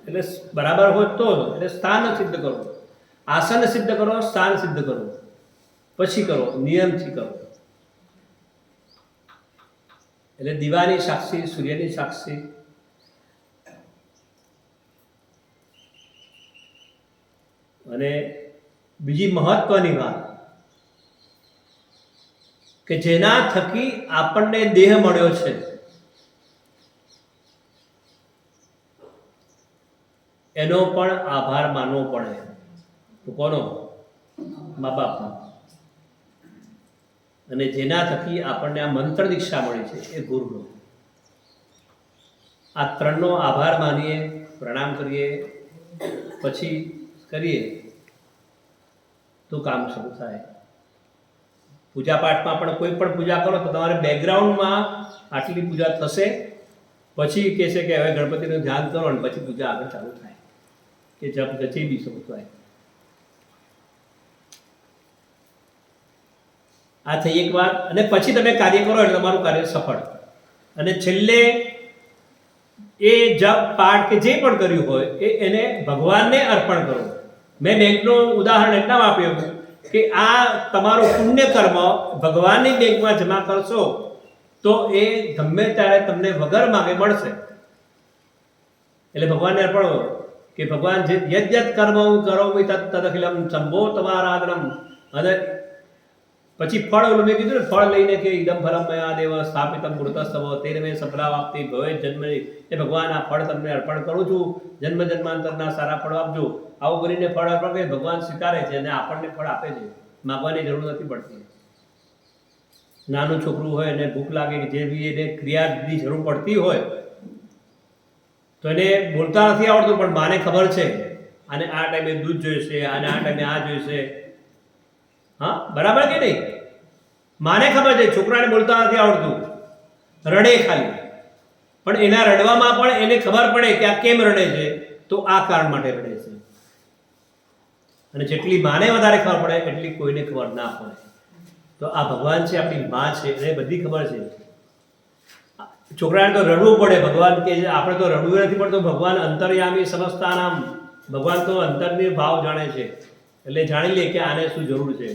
એટલે બરાબર હોય તો એટલે સ્થાન સિદ્ધ કરો, આસન સિદ્ધ કરો, સ્થાન સિદ્ધ કરો, પછી કરો, નિયમથી કરો. એટલે દીવાની સાક્ષી, સૂર્યની સાક્ષી, અને બીજી મહત્વની વાત કે જેના થકી આપણને દેહ મળ્યો છે એનો પણ આભાર માનવો પડે. તો કોનો? મા બાપનો. અને જેના થકી આપણને આ મંત્ર દીક્ષા મળી છે એ ગુરુનો. આ ત્રણનો આભાર માનીએ, પ્રણામ કરીએ, પછી કરીએ તો કામ શરૂ થાય. પૂજા પાઠમાં પણ કોઈ પણ પૂજા કરો તો તમારે બેકગ્રાઉન્ડમાં આટલી પૂજા થશે, પછી કહે છે કે હવે ગણપતિનું ધ્યાન કરો અને પછી પૂજા આગળ ચાલુ થાય કે જપ ગચી બી શરૂ થાય. આ થઈ એક વાત. અને પછી તમે કાર્ય કરો એટલે તમારું કાર્ય સફળ. અને છેલ્લે એ જપ પાઠ કે જે પણ કર્યું હોય એ એને ભગવાનને અર્પણ કરો. મેં બેંકનું ઉદાહરણ એટલા આપ્યું કે આ તમારું પુણ્ય કર્મ ભગવાનની બેંકમાં જમા કરશો તો એ ગમે ત્યારે તમને વગર માંગે મળશે. એટલે ભગવાનને અર્પણ કે ભગવાન જે યજ્ઞ કર્મ કરોમિ તદખિલમ શંભો તમારાદરમ. અને પછી ફળ ઓલું મેં કીધું ને, ફળ લઈને કે ઇદમ ફલમ મયા દેવ સ્થાપિતમ મૃતસ્તવ તેન મેં સફલાવાપ્તિ ભવે જન્મ. એ ભગવાન આ ફળ તમને અર્પણ કરું છું, જન્મ જન્માંતરના સારા ફળ આપજો. આવું કરીને ફળ અર્પણ કરી ભગવાન સ્વીકારે છે અને આપણને ફળ આપે છે. માગવાની જરૂર નથી પડતી. નાનું છોકરું હોય અને ભૂખ લાગે કે જે બી એને ક્રિયાની જરૂર પડતી હોય તો એને બોલતા નથી આવડતું, પણ માને ખબર છે આને આ ટાઈમે દૂધ જોઈશે, આને આ ટાઈમે આ જોઈશે. હા, બરાબર કે નહીં? માને ખબર છે, છોકરાને બોલતા નથી આવડતું, રડે ખાલી, પણ એના રડવામાં પણ એને ખબર પડે કે આ કેમ રડે છે, તો આ કારણ માટે રડે છે. અને જેટલી માને વધારે ખબર પડે એટલી કોઈને ખબર ના પડે. તો આ ભગવાન છે, આપણી માં છે, એને બધી ખબર છે. છોકરાને તો રડવું પડે, ભગવાન કે આપણે તો રડવું નથી પડતું. ભગવાન અંતર્યામી સમસ્તાનામ, ભગવાન તો અંતરની ભાવ જાણે છે, એટલે જાણી લે કે આને શું જરૂર છે.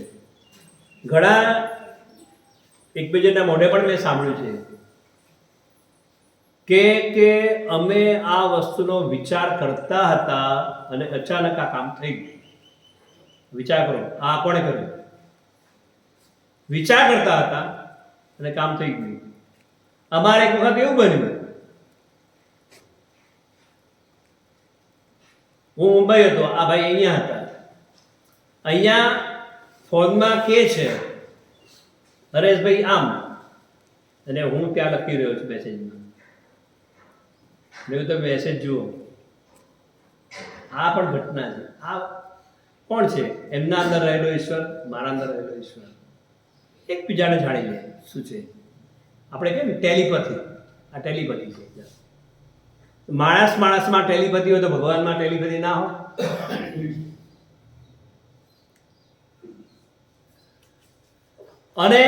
ઘણા એકબીજાના મોઢે પણ મેં સાંભળ્યું છે કે અમે આ વસ્તુનો વિચાર કરતા હતા અને અચાનક આ કામ થઈ ગયું. વિચાર કરો, આ કોણે કર્યું? વિચાર કરતા હતા અને કામ થઈ ગયું. અમારે એક વખત એવું બન્યું, હું મુંબઈ હતો, આ ભાઈ અહીંયા હતા. અહીંયા ફોનમાં કે છે હરેશભાઈ આમ, અને હું ત્યાં લખી રહ્યો છું મેસેજમાં. મેં તો મેસેજ જુઓ, આ પણ ઘટના છે. આ કોણ છે? એમના અંદર રહેલો ઈશ્વર, મારા અંદર રહેલો ઈશ્વર એકબીજાને જાણી લે શું છે. આપણે કેમ ટેલિપથી, આ ટેલિપથી છે. માણસમાં ટેલિપથી હોય તો ભગવાનમાં ટેલિપથી ના હોય. અને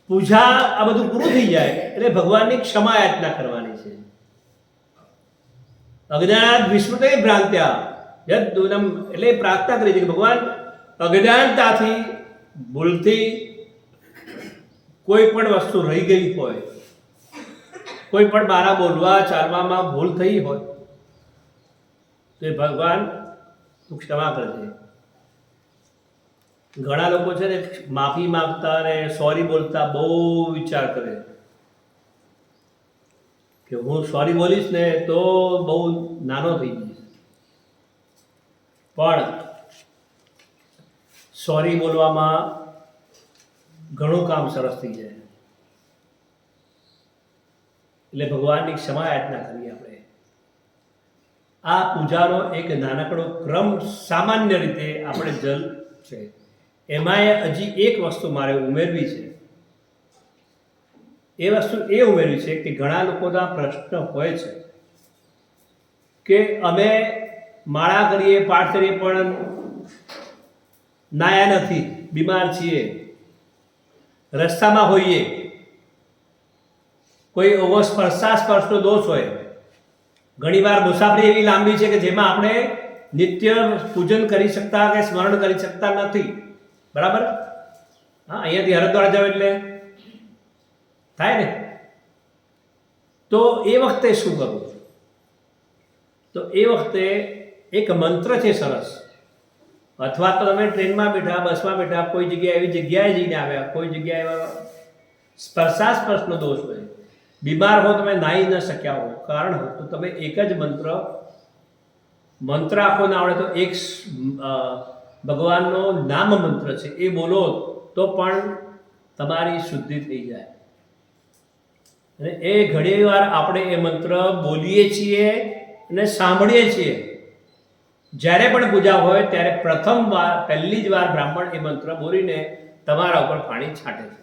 પૂજા આ બધું પૂરું થઈ જાય એટલે ભગવાનની ક્ષમા યાચના કરવાની છે. અજ્ઞાનાત વિસ્મૃતે ભ્રાંત્યા યદ્દૂનમ, એટલે પ્રાર્થના કરી છે કે ભગવાન અજ્ઞાનતાથી, ભૂલથી કોઈ પણ વસ્તુ રહી ગઈ હોય, કોઈ પણ મારા બોલવા ચાલવામાં ભૂલ થઈ હોય તો એ ભગવાન તું ક્ષમા કરજે. ઘણા લોકો છે ને માફી માંગતા ને સોરી બોલતા બહુ વિચાર કરે કે હું સોરી બોલીશ ને તો બહુ નાનો થઈ જઈશ. પણ સોરી બોલવામાં ઘણું કામ સરસ થઈ જાય. એટલે ભગવાનની ક્ષમા યાચના કરીએ આપણે. આ પૂજાનો એક નાનકડો ક્રમ સામાન્ય રીતે આપણે જલ છે, એમાંય હજી એક વસ્તુ મારે ઉમેરવી છે. એ વસ્તુ એ ઉમેરવી છે કે ઘણા લોકોના પ્રશ્ન હોય છે કે અમે માળા કરીએ, પાઠ કરીએ, પણ નાયા નથી, બીમાર છીએ, રસ્તામાં હોઈએ, કોઈ એવો સ્પર્શનો દોષ હોય, ઘણીવાર મુસાફરી એવી લાંબી છે કે જેમાં આપણે નિત્ય પૂજન કરી શકતા કે સ્મરણ કરી શકતા નથી. બરાબર? હા, અહીંયાથી હરિદ્વાર જાવ એટલે થાય ને. તો એ વખતે શું કરવું? તો એ વખતે એક મંત્ર છે સરસ. અથવા તો તમે ટ્રેનમાં બેઠા, બસમાં બેઠા, કોઈ જગ્યાએ એવી જગ્યાએ જઈને આવ્યા, કોઈ જગ્યાએ એવા સ્પર્શનો દોષ હોય, બીમાર હો, તમે નાહી ન શક્યા હો, કારણ હો, તો તમે એક જ મંત્ર આખો ના આવડે તો એક ભગવાનનો નામ મંત્ર છે એ બોલો તો પણ તમારી શુદ્ધિ થઈ જાય. અને એ ઘણી વાર આપણે એ મંત્ર બોલીએ છીએ અને સાંભળીએ છીએ. જ્યારે પણ પૂજા હોય ત્યારે પહેલી જ વાર બ્રાહ્મણ એ મંત્ર બોલીને તમારા ઉપર પાણી છાંટે છે,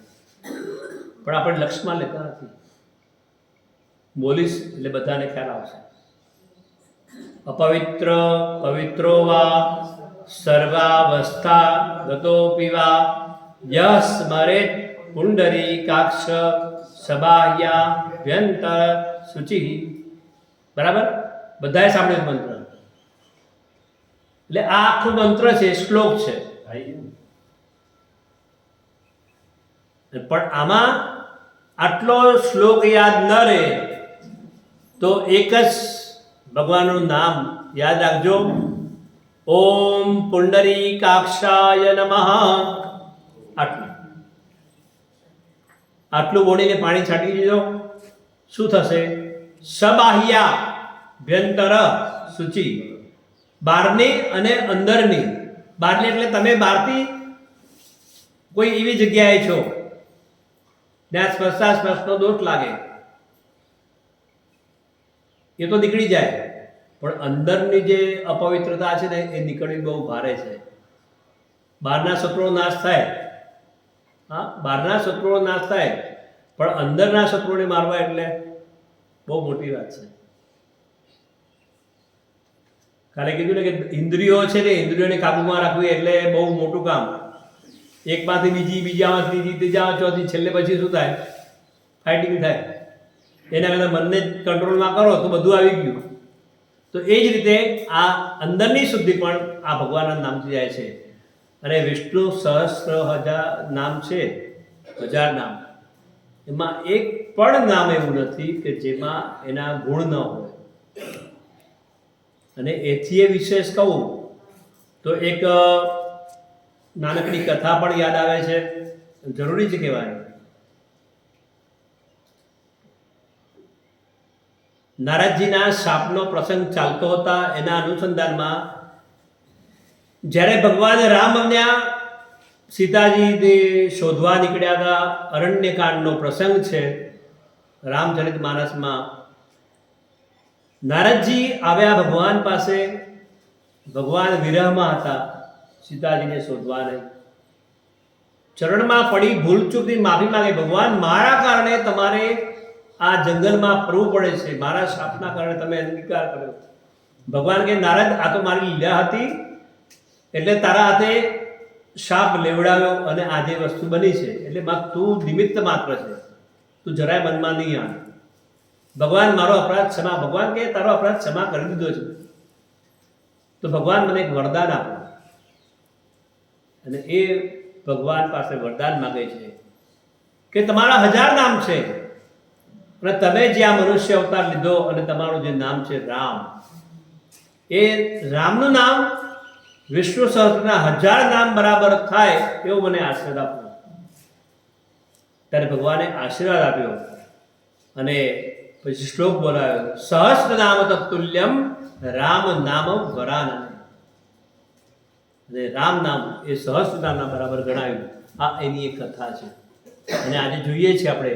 પણ આપણે લક્ષમાં લેતા નથી. બોલીશ એટલે બધાને ખ્યાલ આવશે. અપવિત્ર પવિત્રો વા સર્વાવસ્થા ગતો પીવા યહ સ્મરેત પુંડરીકાક્ષ સબાહ્યા વ્યંત શુચિ. બરાબર? બધાએ સાંભળ્યું મંત્ર. એટલે આ આખું મંત્ર છે, શ્લોક છે, પણ આમાં આટલો શ્લોક યાદ ન રહે તો એક જ ભગવાનનું નામ યાદ રાખજો. ઓમ પુંડરીકાક્ષાય નમઃ. આટલું બોલીને પાણી છાંટી દીધો. શું થશે? સબાહ્યા ભ્યંતર શુચિ. બહારની અને અંદરની. બહારની એટલે તમે બહારથી કોઈ એવી જગ્યાએ છો ત્યાં સ્પર્શનો દોષ લાગે, એ તો નીકળી જાય, પણ અંદરની જે અપવિત્રતા છે ને એ નીકળવી બહુ ભારે છે. બહારના શત્રુઓ નાશ થાય, હા, બહારના શત્રુઓ નાશ થાય, પણ અંદરના શત્રુઓને મારવા એટલે બહુ મોટી વાત છે. કાલે કીધું ને કે ઇન્દ્રિયો છે ને, ઇન્દ્રિયોને કાબુમાં રાખવી એટલે બહુ મોટું કામ. એકમાંથી બીજામાંથી ત્રીજામાં ચોથી, છેલ્લે પછી શું થાય? ફાઇટિંગ થાય. એના કરતાં મનને જ કંટ્રોલમાં કરો તો બધું આવી ગયું. તો એ જ રીતે આ અંદરની શુદ્ધિ પણ આ ભગવાનના નામથી જાય છે. અને વિષ્ણુ સહસ્ર નામ છે, 1000 નામ, એમાં એક પણ નામ એવું નથી કે જેમાં એના ગુણ ન હોય. અને એથી એ વિશેષ કહું તો એક નાનકડી કથા પણ યાદ આવે છે, જરૂરી છે કહેવાની. નારદજીના શાપનો પ્રસંગ ચાલતો હતા, એના અનુસંધાનમાં જ્યારે ભગવાન રામ ત્યાં સીતાજીને શોધવા નીકળ્યા હતા, અરણ્યકાંડનો પ્રસંગ છે રામચરિત માનસમાં. નારદજી આવ્યા ભગવાન પાસે. ભગવાન વિરહમાં હતા, સીતાજીને શોધવા નહીં. ચરણમાં પડી ભૂલચૂકથી માફી માંગે, ભગવાન મારા કારણે તમારે આ જંગલમાં ફરવું પડે છે, મારા શાપના કારણે તમે અંગીકાર કર્યો. ભગવાન કે નારદ, આ તો મારી લીલા હતી, એટલે તારા હાથે શાપ લેવડાવ્યો અને આ જે વસ્તુ બની છે, એટલે તું નિમિત્ત માત્ર છે, તું જરાય મનમાં નહીં આવ. ભગવાન મારો અપરાધ ક્ષમા. ભગવાન કે તારો અપરાધ ક્ષમા કરી દીધો છે. તો ભગવાન મને એક વરદાન આપો. અને એ ભગવાન પાસે વરદાન માગે છે કે તમારા 1000 નામ છે, અને તમે જે આ મનુષ્ય અવતાર લીધો અને તમારું જે નામ છે રામ, એ રામનું નામ વિષ્ણુ સહસ્ત્રના 1000 નામ બરાબર થાય એવો મને આશીર્વાદ આપો. ત્યારે ભગવાને આશીર્વાદ આપ્યો અને પછી શ્લોક બોલાવ્યો, સહસ્ત્ર નામ તત્તુલ્યમ રામ નામ વરાનને. અને રામ નામ એ સહસ્ત્ર નામના બરાબર ગણાયું. આ એની એક કથા છે. અને આજે જોઈએ છીએ આપણે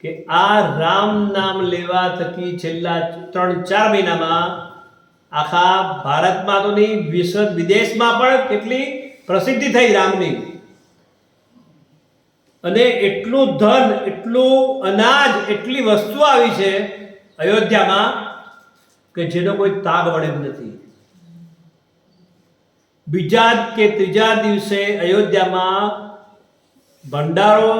કે આ રામ નામ લેવા થકી છેલ્લા 3-4 મહિનામાં આખા ભારતમાં તો નહીં, વિદેશમાં પણ કેટલી પ્રસિદ્ધિ થઈ રામની. અને એટલું ધન, એટલું અનાજ, એટલી વસ્તુ આવી છે અયોધ્યામાં કે જેનો કોઈ તાગ વળે એમ નથી. બીજા કે ત્રીજા દિવસે અયોધ્યામાં ભંડારો,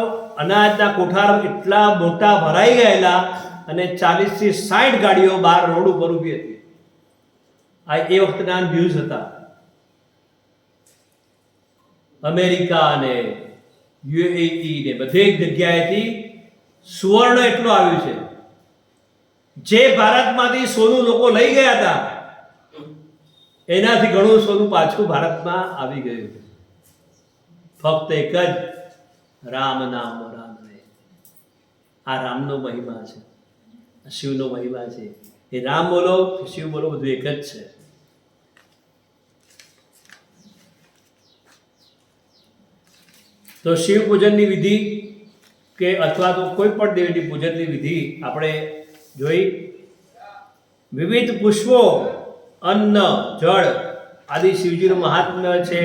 અનાજના કોઠાર એટલા મોટા ભરાઈ ગયેલા અને 40 થી 60 ગાડીઓ બહાર રોડ ઉપર ઊભી હતી. આ એ વખતના ન્યૂઝ હતા. અમેરિકા અને યુએઈ ને બધે જગ્યાએથી સુવર્ણ એટલું આવ્યું છે. જે ભારતમાંથી સોનું લોકો લઈ ગયા હતા એનાથી ઘણું સોનું પાછું ભારતમાં આવી ગયું. ફક્ત એક જ રામ નામ, રામ રે. આ રામનો મહિમા છે, શિવનો મહિમા છે. એ રામ બોલો કે શિવ બોલો, બધું એક જ છે. તો શિવ પૂજનની વિધિ કે અથવા તો કોઈ પણ દેવીની પૂજનની વિધિ આપણે જોઈ. વિવિધ પુષ્પો, અન્ન, જળ આદિ શિવજીનું મહાત્મ્ય છે.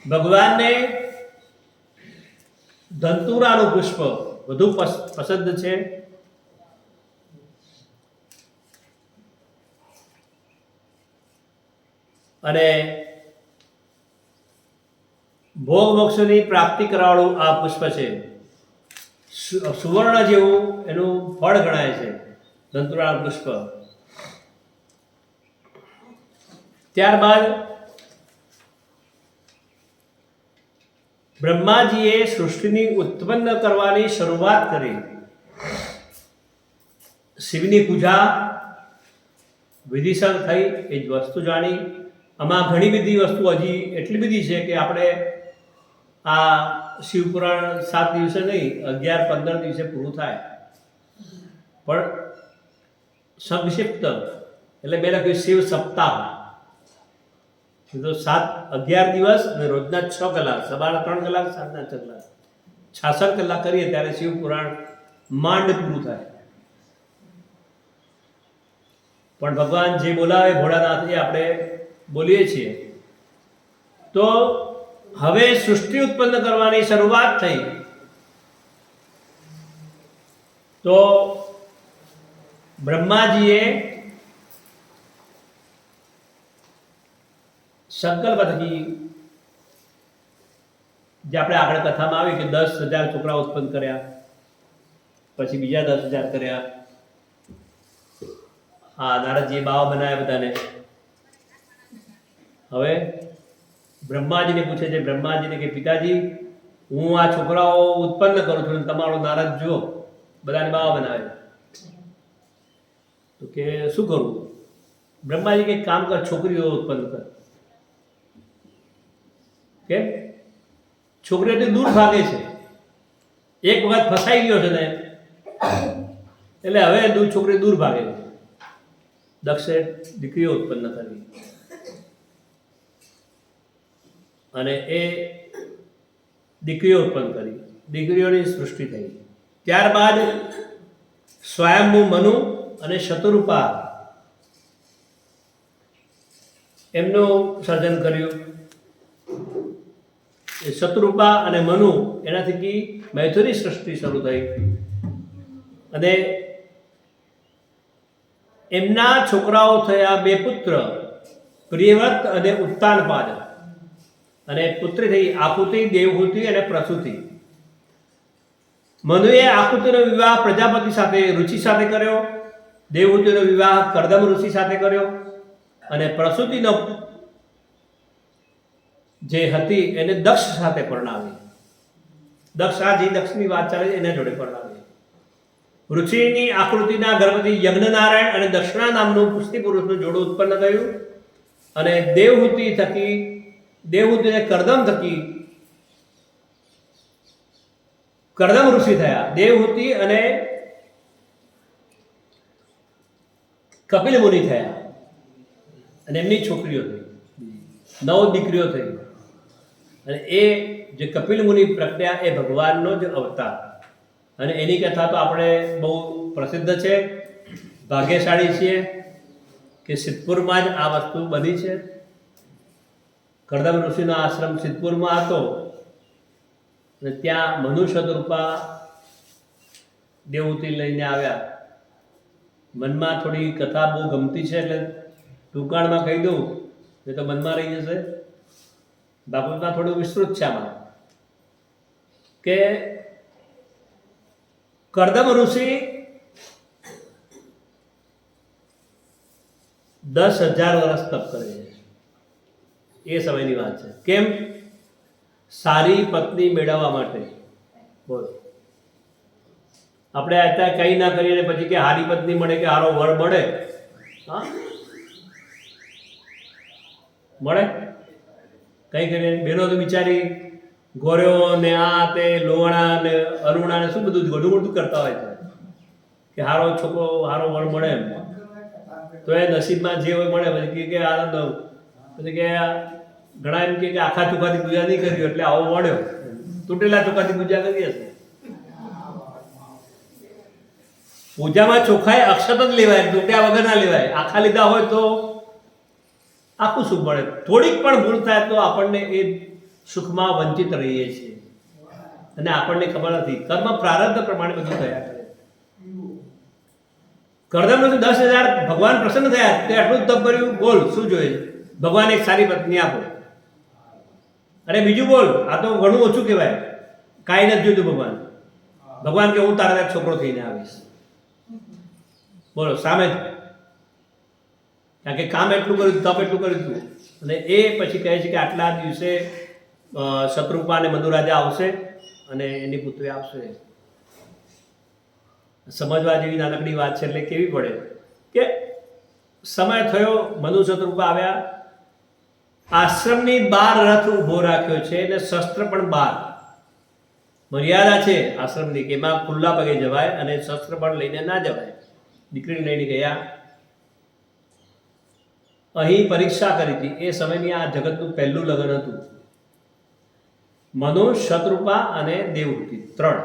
ભગવાનને ધંતુરાનું પુષ્પ વધુ પસંદ છે. અને ભોગ મોક્ષની પ્રાપ્તિ કરવાવાળું આ પુષ્પ છે. સુવર્ણ જેવું એનું ફળ ગણાય છે ધંતુરાનું પુષ્પ. ત્યારબાદ બ્રહ્માજીએ સૃષ્ટિની ઉત્પન્ન કરવાની શરૂઆત કરી. શિવની પૂજા વિધિસર થઈ, એ જ વસ્તુ જાણી. આમાં ઘણી બધી વસ્તુ હજી એટલી બધી છે કે આપણે આ શિવપુરાણ 7 દિવસે નહીં, 11-15 દિવસે પૂરું થાય. પણ સંક્ષિપ્ત એટલે મેં લખ્યું શિવ સપ્તાહ. તો 11 દિવસ અને રોજના 6 કલાક, સવારના 3 કલાક, સાંજના 6 કલાક, 66 કલાક કરીએ ત્યારે શિવ પુરાણ માંડ પૂરું થાય. પણ ભગવાન જે બોલાવે ભોળાનાથ એ આપણે બોલીએ છીએ. તો હવે સૃષ્ટિ ઉત્પન્ન કરવાની શરૂઆત થઈ. તો બ્રહ્માજીએ સંકલ્પ થકી, જે આપણે આગળ કથામાં આવી કે 10,000 છોકરા ઉત્પન્ન કર્યા, પછી બીજા 10,000 કર્યા. હા, નારદજીએ બાવા બનાવ્યા બધાને. હવે બ્રહ્માજીને પૂછે છે, બ્રહ્માજીને કે પિતાજી, હું આ છોકરાઓ ઉત્પન્ન કરું છું, તમારો નારદ જુઓ બધાને બાવા બનાવે. તો કે શું કરું? બ્રહ્માજી કે કામ કર, છોકરીઓ ઉત્પન્ન કર. કેમ? છોકરીઓથી દૂર ભાગે છે. એક વખત ફસાઈ ગયો છે ને એટલે હવે છોકરી દૂર ભાગે છે. દક્ષે દીકરીઓ ઉત્પન્ન કરવી અને એ દીકરીઓ ઉત્પન્ન કરી, દીકરીઓની સૃષ્ટિ થઈ. ત્યારબાદ સ્વયંભૂ મનુ અને શતરૂપા એમનું સર્જન કર્યું. શતરૂપા અને મનુ એનાથી મૈથુની સૃષ્ટિ શરૂ થઈ. અને એમના છોકરાઓ થયા 2 પુત્ર, પ્રિયવ્રત અને ઉત્તાનપાદ. અને પુત્રી થઈ આકુતિ, દેવહૂતિ અને પ્રસૂતિ. મનુએ આકુતિનો વિવાહ પ્રજાપતિ સાથે, ઋષિ સાથે કર્યો. દેવહૂતિનો વિવાહ કરદમ ઋષિ સાથે કર્યો. અને પ્રસૂતિનો જે હતી એને દક્ષ સાથે પરણાવી. દક્ષની વાત ચાલે છે એના જોડે પરણાવી. ઋષિની આકૃતિના ગર્ભથી યજ્ઞનારાયણ અને દક્ષિણા નામનું પુષ્ટિ પુરુષનું જોડું ઉત્પન્ન થયું. અને દેવહૂતિને કરદમ થકી કરદમ ઋષિ થયા. દેવહૂતિ અને કપિલ મુનિ થયા અને એમની છોકરીઓ થઈ. 9 દીકરીઓ થઈ. અને એ જે કપિલ મુનિ પ્રજ્ઞા એ ભગવાનનો જ અવતાર, અને એની કથા તો આપણે બહુ પ્રસિદ્ધ છે. ભાગ્યશાળી છીએ કે સિદ્ધપુરમાં જ આ વસ્તુ બની છે. કરદમ ઋષિનો આશ્રમ સિદ્ધપુરમાં હતો, અને ત્યાં મનુ શતરૂપા દેવહૂતિ લઈને આવ્યા. મનમાં થોડી કથા બહુ ગમતી છે એટલે ટૂંકાણમાં કહી દઉં, એ તો મનમાં રહી જશે. બાબતમાં થોડું વિસ્તૃત છે આમાં, કે કરદમ ઋષિ 10,000 વર્ષ તપ કરે છે. એ સમયની વાત છે. કેમ? સારી પત્ની મેળવવા માટે. બોલો, આપણે અત્યારે કંઈ ના કરીએ પછી કે સારી પત્ની મળે કે સારો વર મળે, હા મળે? કંઈ કરીએ બેનો તો બિચારી ગોર્યો ને આ તે લોણા ને અરુણા ને શું બધું ઘણું બધું કરતા હોય છે કે સારો છોકરો સારો વર મળે એમ. તો એ નસીબમાં જે હોય મળે. પછી કે આનંદ, પછી કે ઘણા એમ કે આખા ચોખાથી પૂજા નહીં કર્યું એટલે આવો મળ્યો. તૂટેલા ચોખાથી પૂજા કરી હશે. પૂજામાં ચોખાઈ અક્ષત જ લેવાય, તૂટ્યા વગર ના લેવાય. આખા લીધા હોય તો આખું સુખ મળે. થોડીક પણ ભૂલ થાય તો આપણને એ સુખમાં વંચિત રહીએ છીએ, અને આપણને ખબર નથી. કર્મ પ્રારબ્ધ પ્રમાણે બધું થયા કરે. કરદમ 10,000 ભગવાન પ્રસન્ન થયા, તે આટલું જ તપ કર્યું. બોલ શું જોઈએ? ભગવાન એક સારી પત્ની આપો. અરે બીજું બોલ, આ તો ઘણું ઓછું કહેવાય. કાંઈ નથી જોઈતું ભગવાન. ભગવાન કે હું તારા છોકરો થઈને આવીશ. બોલો, સામે જ. કારણ કે કામ એટલું કર્યું, તપ એટલું કર્યું હતું. અને એ પછી કહે છે કે આટલા દિવસે શત્રુપા અને મધુરાજા આવશે અને એની પુત્રી આવશે. સમજવા જેવી નાનકડી વાત છે. એટલે કેવી પડે કે સમય થયો, મનુ શત્રુપા આવ્યા. આશ્રમની બહાર રથ ઊભો રાખ્યો છે, અને શસ્ત્ર પણ બહાર. મર્યાદા છે આશ્રમની કે એમાં ખુલ્લા પગે જવાય અને શસ્ત્ર પણ લઈને ના જવાય. દીકરીને લઈને ગયા. અહીં પરીક્ષા કરી હતી. એ સમયની આ જગતનું પહેલું લગ્ન હતું. મનુ, શત્રુપા અને દેવહૂતિ 3.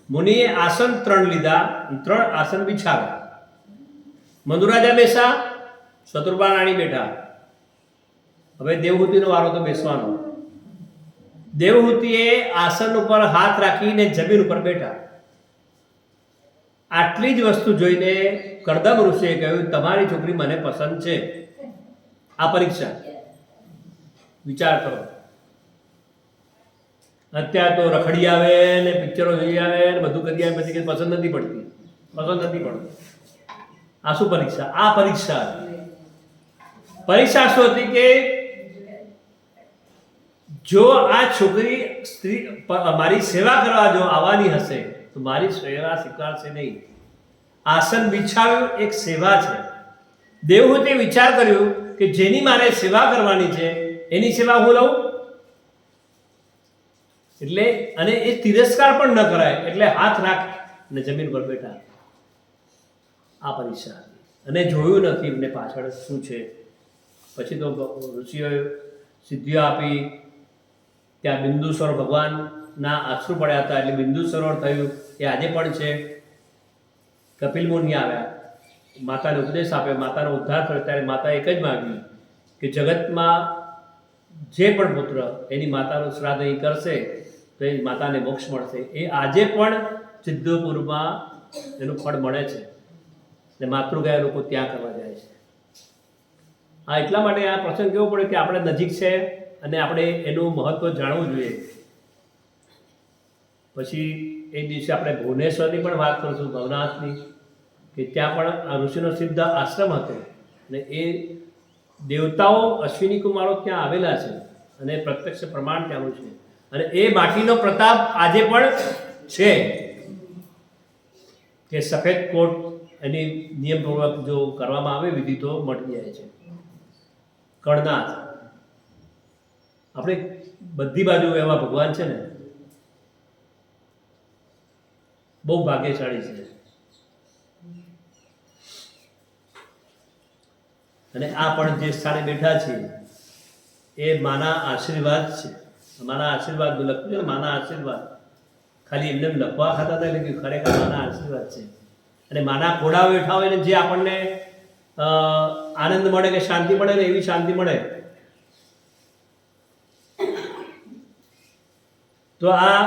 મુનિએ આસન 3 લીધા, 3 આસન બિછાવ્યા. મધુરાજા બેસા, શત્રુપા રાણી બેઠા. હવે દેવહૂતિનો વારો તો બેસવાનો. દેવહૂતિએ આસન ઉપર હાથ રાખીને જમીન ઉપર બેઠા. આટલી જ વસ્તુ જોઈને કરદમ ઋષિએ કહ્યું, તમારી છોકરી મને પસંદ છે. આ પરીક્ષા. વિચાર કરો. અત્યારે તો રખડી આવે ને પિક્ચરો જોઈ આવે ને બધું કરી આવે, પછી પસંદ નથી પડતી. આ શું પરીક્ષા? આ પરીક્ષા હતી. પરીક્ષા શું હતી કે જો આ છોકરી સ્ત્રી મારી સેવા કરવા જો આવવાની હશે તો મારી સેવા સ્વીકારશે નહીં. આસન બિછાવ્યું એક સેવા છે. દેવહૂતિએ વિચાર કર્યો કે જેની મારે સેવા કરવાની છે એની સેવા હું લઉં. એટલે અને એ તિરસ્કાર પણ ન કરાય, એટલે હાથ રાખ ને જમીન પર બેઠા. આ પરીક્ષા હતી. અને જોયું નથી એમને પાછળ શું છે. પછી તો ઋષિઓએ સિદ્ધિઓ આપી. ત્યાં બિંદુ સરોવર ભગવાનના અશ્રુ પડ્યા હતા એટલે બિંદુ સરોવર થયું. એ આજે પણ છે. કપિલ મુનિ આવ્યા, માતાને ઉપદેશ આપ્યો, માતાનો ઉદ્ધાર થયો. ત્યારે માતા એક જ માંગી કે જગતમાં જે પણ પુત્ર એની માતાનું શ્રાદ્ધ અહીં કરશે તો એ માતાને મોક્ષ મળશે. એ આજે પણ સિદ્ધપુરમાં એનું ફળ મળે છે. ને માતૃગાય લોકો ત્યાં કરવા જાય છે. આ એટલા માટે આ પ્રસંગ કેવો પડે કે આપણે નજીક છે અને આપણે એનું મહત્વ જાણવું જોઈએ. પછી એ દિવસે આપણે ભુવનેશ્વરની પણ વાત કરીશું, ભવનાથની, કે ત્યાં પણ આ ઋષિનો સિદ્ધ આશ્રમ હતો. અને એ દેવતાઓ અશ્વિની કુમારો ત્યાં આવેલા છે અને પ્રત્યક્ષ પ્રમાણ ત્યાંનું છે. અને એ માટીનો પ્રતાપ આજે પણ છે કે સફેદ કોટ એની નિયમપૂર્વક જો કરવામાં આવે વિધિ તો મળી જાય છે. કળનાથ આપણે બધી બાજુ એવા ભગવાન છે ને, બહુ ભાગ્યશાળી છે. અને આ પણ જે સ્થાને બેઠા છીએ એ માના આશીર્વાદ છે. માના આશીર્વાદ લખ્યું છે ને, માના આશીર્વાદ ખાલી એમને લખવા ખાતા હતા એટલે ખરેખર માના આશીર્વાદ છે. અને માના ખોડા બેઠા હોય ને જે આપણને આનંદ મળે કે શાંતિ મળે ને એવી શાંતિ મળે. તો આ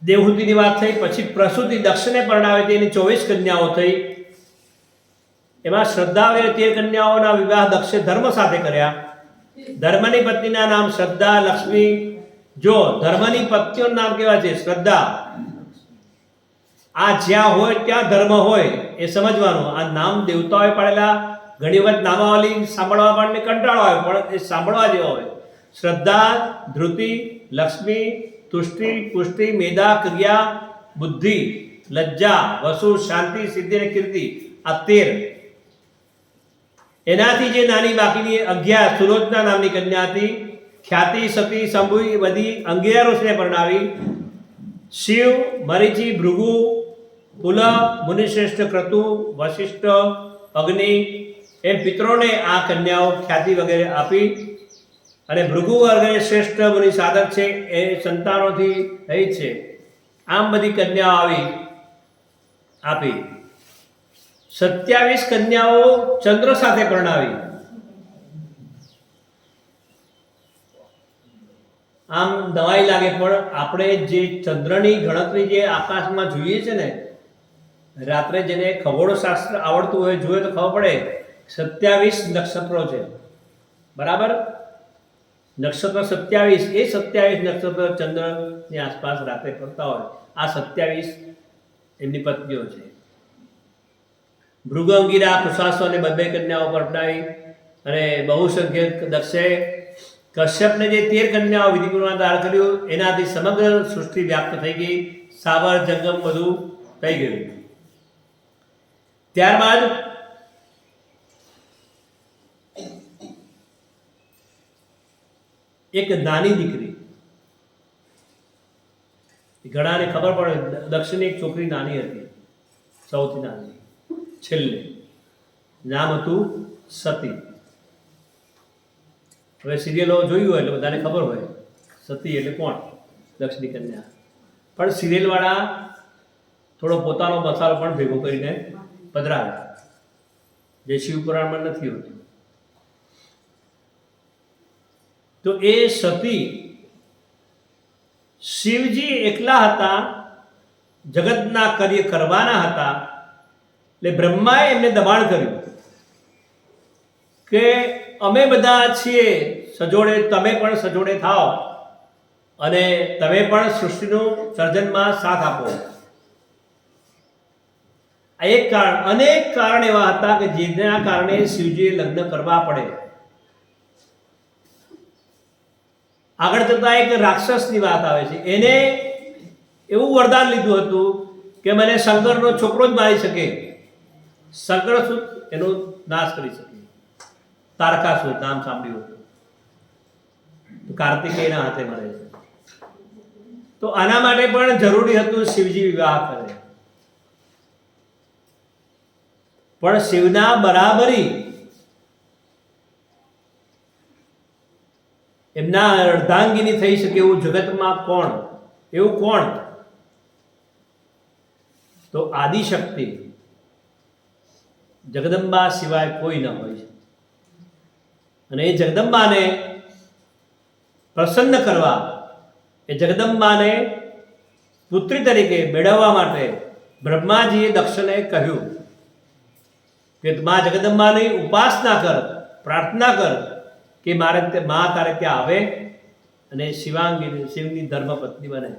દેવહૂતિની વાત થઈ. પછી પ્રસૂતિ દક્ષને પરણાવે તેની 24 કન્યાઓ થઈ. એમાં શ્રદ્ધા અને 13 કન્યાઓના વિવાહ દક્ષે ધર્મ સાથે કર્યા. ધર્મની પત્નીના નામ શ્રદ્ધા, લક્ષ્મી. જો ધર્મની પત્નીઓનું નામ કેવા છે? શ્રદ્ધા. આ જ્યાં હોય ત્યાં ધર્મ હોય એ સમજવાનું. આ નામ દેવતાઓએ પાડેલા. ઘણી વખત નામાવલી સાંભળવા આપણને કંટાળો આવે પણ એ સાંભળવા જેવા હોય. શ્રદ્ધા, ધૃતિ, લક્ષ્મી, તુષ્ટિ, પુષ્ટિ, મેધા, ક્રિયા, બુદ્ધિ, લજ્જા, વસુ, શાંતિ, સિદ્ધિ અને કીર્તિ. આ 13. એનાથી જે નાની બાકીની 11 સુલોચના નામની કન્યા હતી. ખ્યાતિ, સતી, શંભુ એ બધી અંગિરા ઋષિને પરણાવી. શિવ, મરીચી, ભૃગુ, પુલ, મુનિશ્રેષ્ઠ, ક્રતુ, વશિષ્ઠ, અગ્નિ એમ પિતરોને આ કન્યાઓ ખ્યાતિ વગેરે આપી. અને ભૃગુ વગેરે શ્રેષ્ઠ મુનિ સાધક છે એ સંતાનોથી રહી છે. આમ બધી કન્યાઓ આપી. 27 કન્યાઓ ચંદ્ર સાથે પરણાવી. આમ દવાઈ લાગે પણ આપણે જે ચંદ્રની ગણતરી જે આકાશમાં જોઈએ છે ને, રાત્રે જેને ખગોળશાસ્ત્ર આવડતું હોય જોઈએ તો ખબર પડે 27 નક્ષત્રો છે. બરાબર? નક્ષત્ર 27. એ 27 નક્ષત્ર ચંદ્રની આસપાસ રાત્રે ફરતા હોય. આ 27 એમની પત્નીઓ છે. ભૃગુ, અંગિરા, કુશાસો અને 2 કન્યાઓ પરણાવી. અને બહુસંખ્યક દક્ષે કશ્યપને જે 13 કન્યાઓ વિધિપૂર્વક દાન કર્યું એનાથી સમગ્ર સૃષ્ટિ વ્યાપ્ત થઈ ગઈ. સાવર, જંગમ બધું થઈ ગયું. ત્યારબાદ એક નાની દીકરી, ઘણાને ખબર પડે દક્ષની એક છોકરી નાની હતી, સૌથી નાની, છેલ્લે. નામ હતું સતી. હવે સિરિયલો જોયું હોય એટલે બધાને ખબર હોય સતી એટલે કોણ, દક્ષની કન્યા. પણ સિરિયલવાળા થોડો પોતાનો મસાલો પણ ભેગો કરીને પધરાવે, જે શિવપુરાણમાં નથી હોતું. તો એ સતી, શિવજી એકલા હતા, જગતના કાર્ય કરવાના હતા. એટલે બ્રહ્માએ એમને દબાણ કર્યું કે અમે બધા છીએ સજોડે, તમે પણ સજોડે થાઓ અને તમે પણ સૃષ્ટિનું સર્જનમાં સાથ આપો. આ એક કારણ. અનેક કારણ એવા હતા કે જેના કારણે શિવજીએ લગ્ન કરવા પડે. આગળ જતા એક રાક્ષસની વાત આવે છે. એને એવું વરદાન લીધું હતું કે મને શંકરનો છોકરો જ મારી શકે, શંકર સુત એનો નાશ કરી શકે. તારકાસુર નામ સાંભળ્યું હતું. કાર્તિકેયના હાથે મરે છે. તો આના માટે પણ જરૂરી હતું શિવજી વિવાહ કરે. પણ શિવના બરાબરી એમના અર્ધાંગીની થઈ શકે એવું જગતમાં કોણ? એવું કોણ? તો આદિશક્તિ, જગદંબા સિવાય કોઈ ન હોય છે. અને એ જગદંબાને પ્રસન્ન કરવા, એ જગદંબાને પુત્રી તરીકે મેળવવા માટે બ્રહ્માજીએ દક્ષને કહ્યું કે મા જગદંબાની ઉપાસના કર, પ્રાર્થના કર કે મારે મા તારે ત્યાં આવે અને શિવાંગી, શિવની ધર્મપત્ની બને.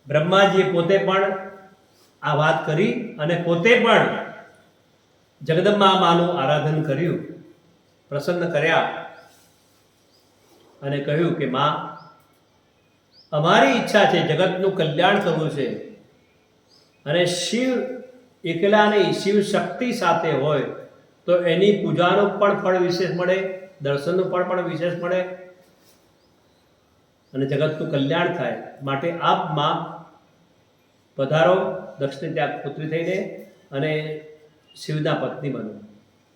બ્રહ્માજીએ પોતે પણ આ વાત કરી અને પોતે પણ જગદંબા માનું આરાધન કર્યું, પ્રસન્ન કર્યા અને કહ્યું કે મા, અમારી ઈચ્છા છે જગતનું કલ્યાણ કરવું છે અને શિવ એકલા નહીં, શિવ શક્તિ સાથે હોય તો એની પૂજાનું પણ ફળ વિશેષ મળે, દર્શનનું પણ વિશેષ મળે અને જગતનું કલ્યાણ થાય. માટે આપ માં પધારો, દક્ષને ત્યાં પુત્રી થઈને અને શિવના પત્ની બનો.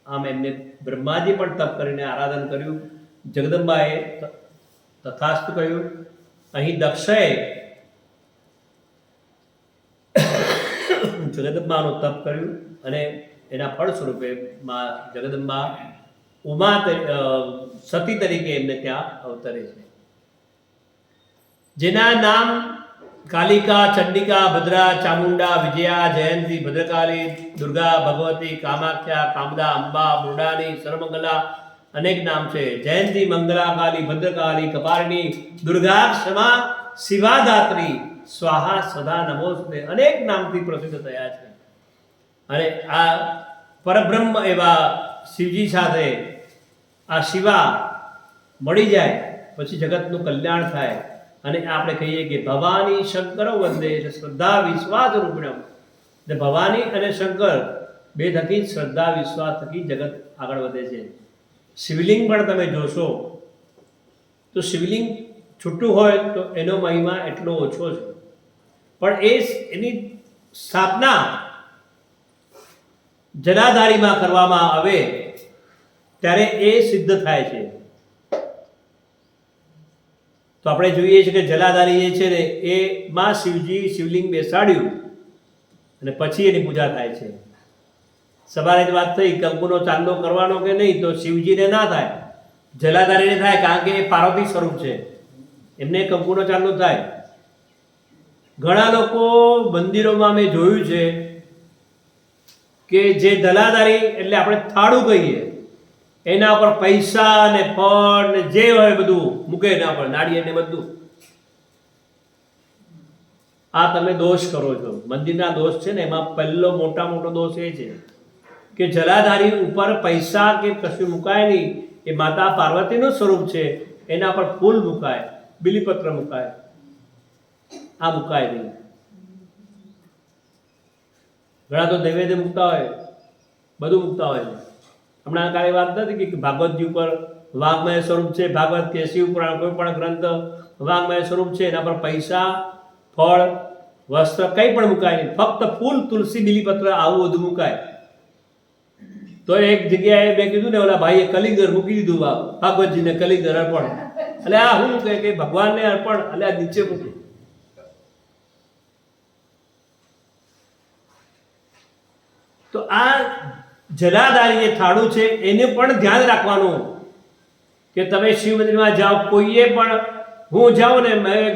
આમ એમને બ્રહ્માજી પણ તપ કરીને આરાધન કર્યું. જગદંબાએ તથાસ્તુ કહ્યું. અહીં દક્ષએ જગદંબાનું તપ કર્યું અને એના ફળ સ્વરૂપે માં જગદંબા સતી તરીકે એમને ત્યાં અવતરે છે. જેના નામ કાલિકા, ચંડિકા, ભદ્રા, ચામુંડા, વિજયા, જયંતી, ભદ્રકાલી, દુર્ગા, ભગવતી, કામાખ્યા, કામદા, અંબા, મૃડાની, સર્વમંગલા અનેક નામ છે. જયંતી, મંગલા, કાલી, ભદ્રકાલી, કપાલિની, દુર્ગા, ક્ષમા, શિવાદાત્રી, સ્વાહા, સદા, નમોસ્તે અનેક નામથી પ્રસિદ્ધ થયા છે. અને આ પરબ્રહ્મ એવા શિવજી સાથે આ શિવા મળી જાય પછી જગતનું કલ્યાણ થાય. અને આપણે કહીએ કે ભવાની શંકરો વંદે, એટલે શ્રદ્ધા વિશ્વાસ રૂપિણમ. એટલે ભવાની અને શંકર બે થકી શ્રદ્ધા વિશ્વાસ થકી જગત આગળ વધે છે. શિવલિંગ પણ તમે જોશો તો શિવલિંગ છૂટું હોય તો એનો મહિમા એટલો ઓછો છે, પણ એની સ્થાપના જલાધારીમાં કરવામાં આવે ત્યારે એ સિદ્ધ થાય છે. તો આપણે જોઈએ છીએ કે જલાધારી જે છે ને એમાં શિવલિંગ બેસાડ્યું અને પછી એની પૂજા થાય છે. સવારે જ વાત થઈ કંકુનો ચાંદલો કરવાનો કે નહીં, તો શિવજીને ના થાય, જલાધારીને થાય, કારણ કે એ પાર્વતી સ્વરૂપ છે, એમને કંકુનો ચાંદલો થાય. ઘણા લોકો મંદિરોમાં મેં જોયું છે કે જે જલાધારી એટલે આપણે થાળું કહીએ, એના પર પૈસા ને ફળ ને જે હોય બધું મૂકે, એના પર નાળિયેર ને બધું. આ તમે દોષ કરો છો. મંદિરના દોષ છે ને એમાં પહેલો મોટો દોષ એ છે કે જલાધારી ઉપર પૈસા કે કશું મુકાય નહીં. એ માતા પાર્વતીનું સ્વરૂપ છે, એના પર ફૂલ મુકાય, બિલીપત્ર મુકાય, આ મુકાય નહીં. ઘણા તો નૈવેદ્ય મૂકતા હોય, બધું મૂકતા હોય છે. હમણાં કાલે વાત નથી કે ભાગવતજી ઉપર વાગ્મય સ્વરૂપ છે, ભાગવત કે શિવ પુરાણ કોઈ પણ ગ્રંથ વાગ્મય સ્વરૂપ છે, એના પર પૈસા, ફળ, વસ્ત્ર કંઈ પણ મુકાય નહીં, ફક્ત ફૂલ, તુલસી, બિલીપત્ર આવું બધું મુકાય. તો એક જગ્યાએ મેં કીધું ને ઓલા ભાઈએ કલિંગર મૂકી દીધું ભાગવતજીને, કલિંગર અર્પણ. એટલે આ શું કહે કે ભગવાનને અર્પણ, એટલે આ નીચે મૂક્યું. તો આ જલાધારી જે થાળું છે એને પણ ધ્યાન રાખવાનું કે તમે શિવ મંદિરમાં જાઓ, કોઈએ પણ, હું જાઉં ને મેં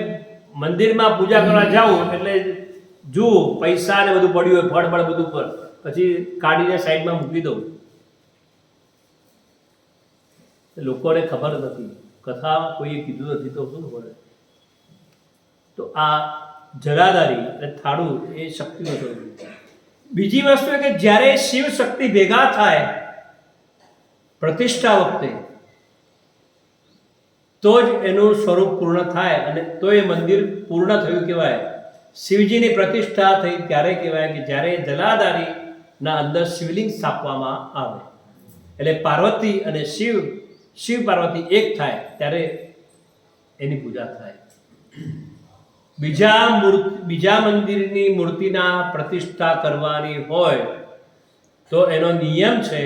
મંદિરમાં પૂજા કરવા જાઉં એટલે જુઓ પૈસા ને બધું પડ્યું હોય, ફળ બધું પર, પછી કાઢીને સાઈડમાં મૂકી દઉં. લોકોને ખબર નથી, કથા કોઈએ કીધું નથી તો શું ખબર. તો આ જલાધારી અને થાળું એ શક્તિનો સ્વરૂપ. બીજી વસ્તુ કે જ્યારે શિવ શક્તિ ભેગા થાય પ્રતિષ્ઠા વખતે તો જ એનું સ્વરૂપ પૂર્ણ થાય, અને તો એ મંદિર પૂર્ણ થયું કહેવાય. શિવજીની પ્રતિષ્ઠા થઈ ત્યારે કહેવાય કે જ્યારે જલાધારીના અંદર શિવલિંગ સ્થાપવામાં આવે, એટલે પાર્વતી અને શિવ પાર્વતી એક થાય ત્યારે એની પૂજા થાય. બીજા મંદિરની મૂર્તિના પ્રતિષ્ઠા કરવાની હોય તો એનો નિયમ છે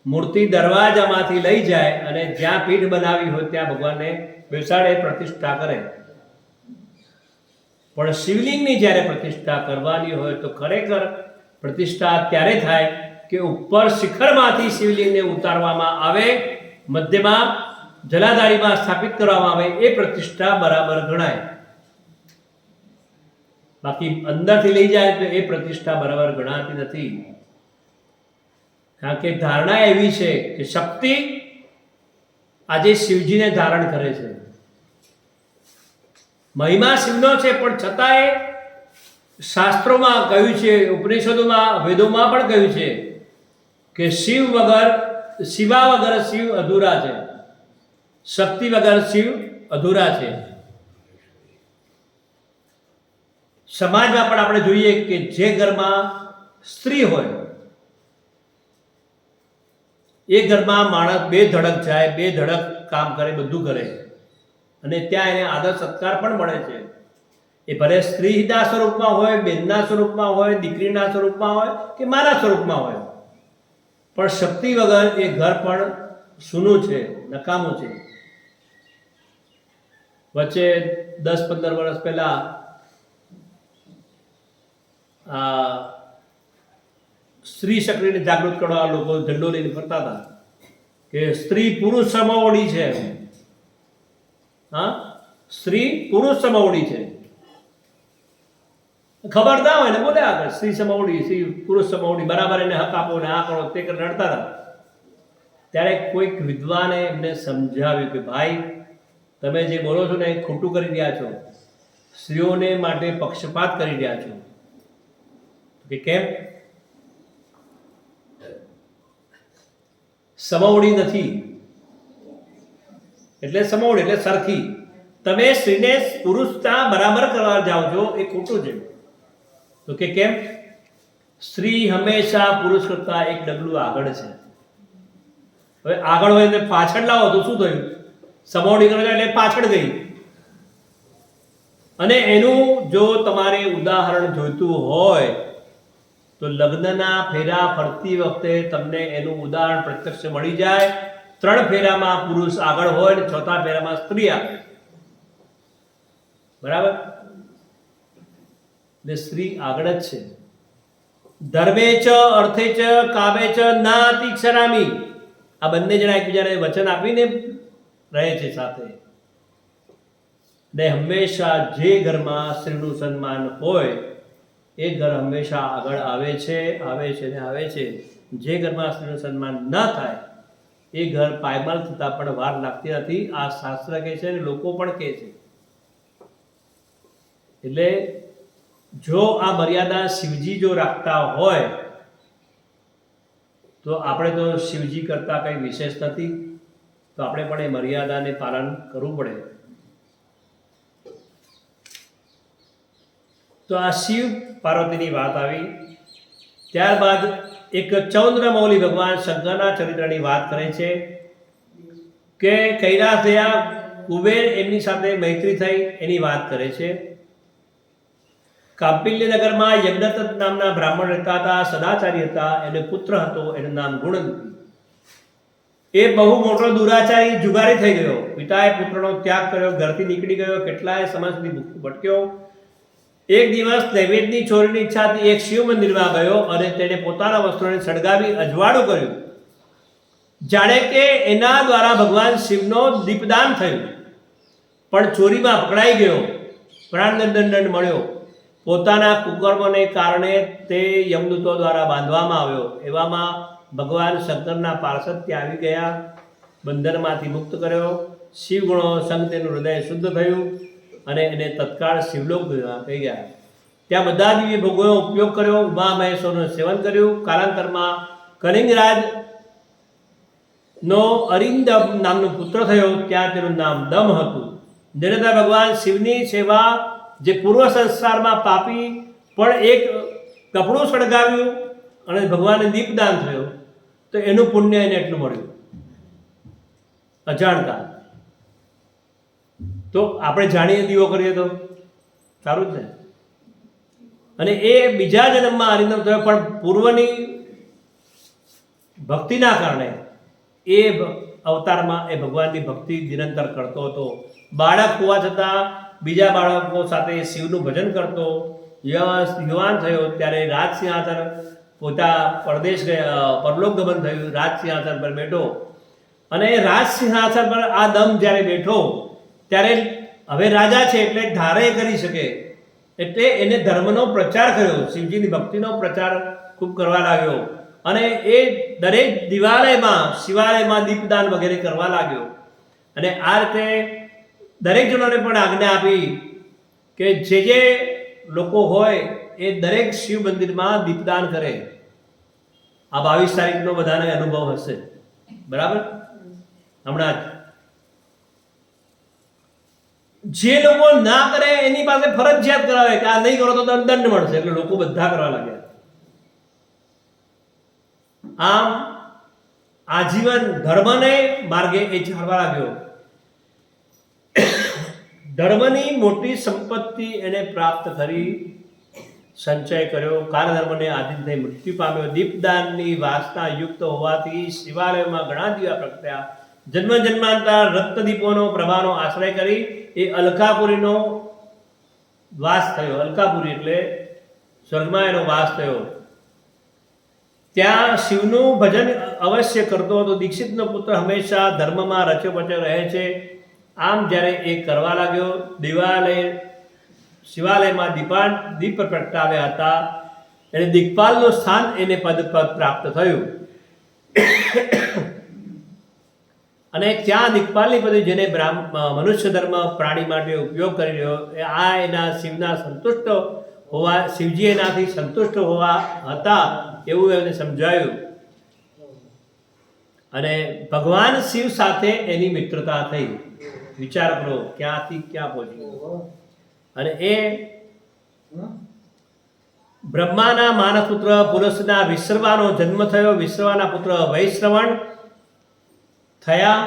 મૂર્તિ દરવાજામાંથી લઈ જાય અને જ્યાં પીઠ બનાવી હોય ત્યાં ભગવાનને બેસાડે, પ્રતિષ્ઠા કરે. પણ શિવલિંગની જ્યારે પ્રતિષ્ઠા કરવાની હોય તો ખરેખર પ્રતિષ્ઠા ત્યારે થાય કે ઉપર શિખરમાંથી શિવલિંગને ઉતારવામાં આવે, મધ્યમાં જલાધારીમાં સ્થાપિત કરવામાં આવે, એ પ્રતિષ્ઠા બરાબર ગણાય. બાકી અંદરથી લઈ જાય તો એ પ્રતિષ્ઠા બરાબર ગણાતી નથી. કારણ કે ધારણા એવી છે કે શક્તિ આજે શિવજીને ધારણ કરે છે. મહિમા શિવનો છે, પણ છતાંય શાસ્ત્રોમાં કહ્યું છે, ઉપનિષદોમાં, વેદોમાં પણ કહ્યું છે કે શિવા વગર શિવ અધૂરા છે, શક્તિ વગર શિવ અધૂરા છે. સમાજમાં પણ આપણે જોઈએ કે જે ઘરમાં સ્ત્રી હોય એ ઘરમાં માણસ બે ધડક જાય, બે ધડક કામ કરે, બધું કરે, અને ત્યાં એને આદર સત્કાર પણ મળે છે. એ ભલે સ્ત્રીના સ્વરૂપમાં હોય, બેનના સ્વરૂપમાં હોય, દીકરીના સ્વરૂપમાં હોય કે માના સ્વરૂપમાં હોય, પણ શક્તિ વગર એ ઘર પણ સૂનું છે, નકામું છે. વચ્ચે 10-15 વર્ષ પહેલા સ્ત્રી શક્તિને જાગૃત કરવા લોકો ઝંડો લઈને ફરતા હતા કે સ્ત્રી પુરુષ સમોવડી છે. હા, સ્ત્રી પુરુષ સમોવડી છે. ખબર ના હોય ને બોલે આગળ સ્ત્રી સમોવડી, સ્ત્રી પુરુષ સમોવડી, બરાબર એને હક આપો ને આ કરો તે રડતા હતા. ત્યારે કોઈક વિદ્વાને એમને સમજાવ્યું કે ભાઈ તમે જે બોલો છો ને એ ખોટું કરી રહ્યા છો, સ્ત્રીઓને માટે પક્ષપાત કરી રહ્યા છો. કે કેમ? સમોવડી નથી એટલે સમોવડી એટલે સરખી. તમે સ્ત્રીને પુરુષતા બરાબર કરવા જાઓ છો એ ખોટું છે. તો કે કેમ? સ્ત્રી હંમેશા પુરુષ કરતા એક ડગલું આગળ છે. હવે આગળ હોય એટલે પાછળ લાવો તો શું થયું? સમોવડી કરો એટલે પાછળ ગઈ. અને એનું જો તમારે ઉદાહરણ જોઈતું હોય તો લગ્નના ફેરા ફરતી વખતે તમને એનું ઉદાહરણ પ્રત્યક્ષ મળી જાય. 3 ફેરામાં પુરુષ આગળ હોય ને 4થા ફેરામાં સ્ત્રી આગળ. બરાબર? એટલે સ્ત્રી આગળ જ છે. ધર્મે ચ અર્થે ચ કામે ચ નાતિ ક્ષરામી. આ બંને જણા એકબીજાને વચન આપીને રહે છે સાથે. ને હંમેશા જે ઘરમાં સ્ત્રીનું સન્માન હોય એ ઘર હંમેશા આગળ આવે છે ને આવે છે. જે ઘરમાં સ્ત્રીનું સન્માન ન થાય એ ઘર પાયમાલ થતા પણ વાર લાગતી નથી. આ શાસ્ત્ર કહે છે અને લોકો પણ કહે છે. એટલે જો આ મર્યાદા શિવજી જો રાખતા હોય તો આપણે તો શિવજી કરતા કંઈ વિશેષ નથી, તો આપણે પણ એ મર્યાદાને પાલન કરવું પડે. તો આ શિવ પાર્વતીની વાત આવી. ત્યારબાદ એક ચૌદ્રમૌલી ભગવાન શંકરના ચરિત્રની વાત કરે છે કે કૈલાસ ગયા કુબેર એમની સાથે મૈત્રી થઈ એની વાત કરે છે. કાપિલ્ય નગરમાં યજ્ઞદત્ત નામના બ્રાહ્મણ રહેતા હતા, સદાચારી હતા. એને પુત્ર હતો, એનું નામ ગુણવંતી. એ બહુ મોટો દુરાચારી જુગારી થઈ ગયો. પિતાએ પુત્રનો ત્યાગ કર્યો, ઘરથી નીકળી ગયો, કેટલાય સમય સુધી ભટક્યો. એક દિવસ નૈવેદ્યની ચોરીની ઈચ્છાથી એક શિવ મંદિરમાં ગયો અને તેણે પોતાના વસ્ત્રોને સળગાવી અજવાળું કર્યું. જાણે કે એના દ્વારા ભગવાન શિવનો દીપદાન થયું. પણ ચોરીમાં પકડાઈ ગયો, પ્રાણદંડ મળ્યો. પોતાના કુકર્મને કારણે તે યમદૂતો દ્વારા બાંધવામાં આવ્યો. એવામાં ભગવાન શંકરના પાર્ષદ ત્યાં આવી ગયા, બંધનમાંથી મુક્ત કર્યો. શિવગુણો સંગ તેનું હૃદય શુદ્ધ થયું અને એને તત્કાળ શિવલોક કહી ગયા. ત્યાં બધા દિવ્ય ભોગોનો ઉપયોગ કર્યો, ઉમા મહેશ્વરનું સેવન કર્યું. કાલાંતરમાં કલિંગરાજનો અરિંદમ નામનો પુત્ર થયો, ત્યાં તેનું નામ દમ હતું. જેને ભગવાન શિવની સેવા જે પૂર્વ સંસારમાં પાપી પણ એક કપડું સળગાવ્યું અને ભગવાનને દીપદાન થયો તો એનું પુણ્ય એને એટલું મળ્યું અજાણતા. તો આપણે જાણીએ દીવો કરીએ તો સારું જ ને. અને એ બીજા જન્મમાં અરિંદમ થયો, પણ પૂર્વની ભક્તિના કારણે એ અવતારમાં એ ભગવાનની ભક્તિ નિરંતર કરતો હતો. બાળક હોવા છતાં બીજા બાળકો સાથે શિવનું ભજન કરતો. યુવાન થયો ત્યારે રાજ સિંહાસન પોતા પરદેશ પરલોક ગમન થયું, રાજ સિંહાસન પર બેઠો. અને એ રાજ સિંહાસન પર આ દમ જ્યારે બેઠો ત્યારે હવે રાજા છે એટલે ધારે કરી શકે, એટલે એને ધર્મનો પ્રચાર કર્યો, શિવજીની ભક્તિનો પ્રચાર ખૂબ કરવા લાગ્યો. અને એ દરેક દિવાલયમાં શિવાલયમાં દીપદાન વગેરે કરવા લાગ્યો. અને આ રીતે દરેક જણોને પણ આજ્ઞા આપી કે જે લોકો હોય એ દરેક શિવ મંદિરમાં દીપદાન કરે. આ 22 તારીખનો બધાને અનુભવ હશે, બરાબર? હમણાં જે લોકો ના કરે એની પાસે ફરજિયાત કરાવે કે આ નહીં કરો તો દંડ મળશે, એટલે લોકો બધા કરવા લાગ્યા. આમ આજીવન ધર્મને માર્ગે એ ચાલવા લાગ્યો. ધર્મની મોટી સંપત્તિ એને પ્રાપ્ત કરી. સંચય કર્યો, કારધર્મને આધીન થઈ મૃત્યુ પામ્યો, દીપદાનની વાસના યુક્ત હોવાથી શિવાલયમાં ઘણા દીવા પ્રગટ્યા, જન્મ જન્માંતર રક્તદીપોનો પ્રભાનો આશ્રય કરી એ અલકાપુરીનો વાસ થયો. અલકાપુરી એટલે સ્વર્ગમાં એનો વાસ થયો. ત્યાં શિવનું ભજન અવશ્ય કરતો હતો. દીક્ષિતનો પુત્ર હંમેશા ધર્મમાં રચ્યો પચ્યો રહે છે. આમ જ્યારે એ કરવા લાગ્યો, શિવાલયમાં દીપ પ્રગટાવ્યા હતા, એટલે દિગ્પાલનું સ્થાન એને પદ પ્રાપ્ત થયું. અને ત્યાં દિગ્પાલની પદવી જેને મનુષ્ય ધર્મ પ્રાણી માટે ઉપયોગ કરી રહ્યો, આ એના શિવના સંતુષ્ટ હોવા, શિવજી એનાથી સંતુષ્ટ હોવા હતા એવું એમને સમજાયું. અને ભગવાન શિવ સાથે એની મિત્રતા થઈ. વિચાર કરો ક્યાંથી ક્યાં પહોંચ્યું. અને એ બ્રહ્માના માનસપુત્ર પુલસ્ત્યના વિશ્રવાનો જન્મ થયો. વિશ્રવાના પુત્ર વૈશ્રવણ થયા.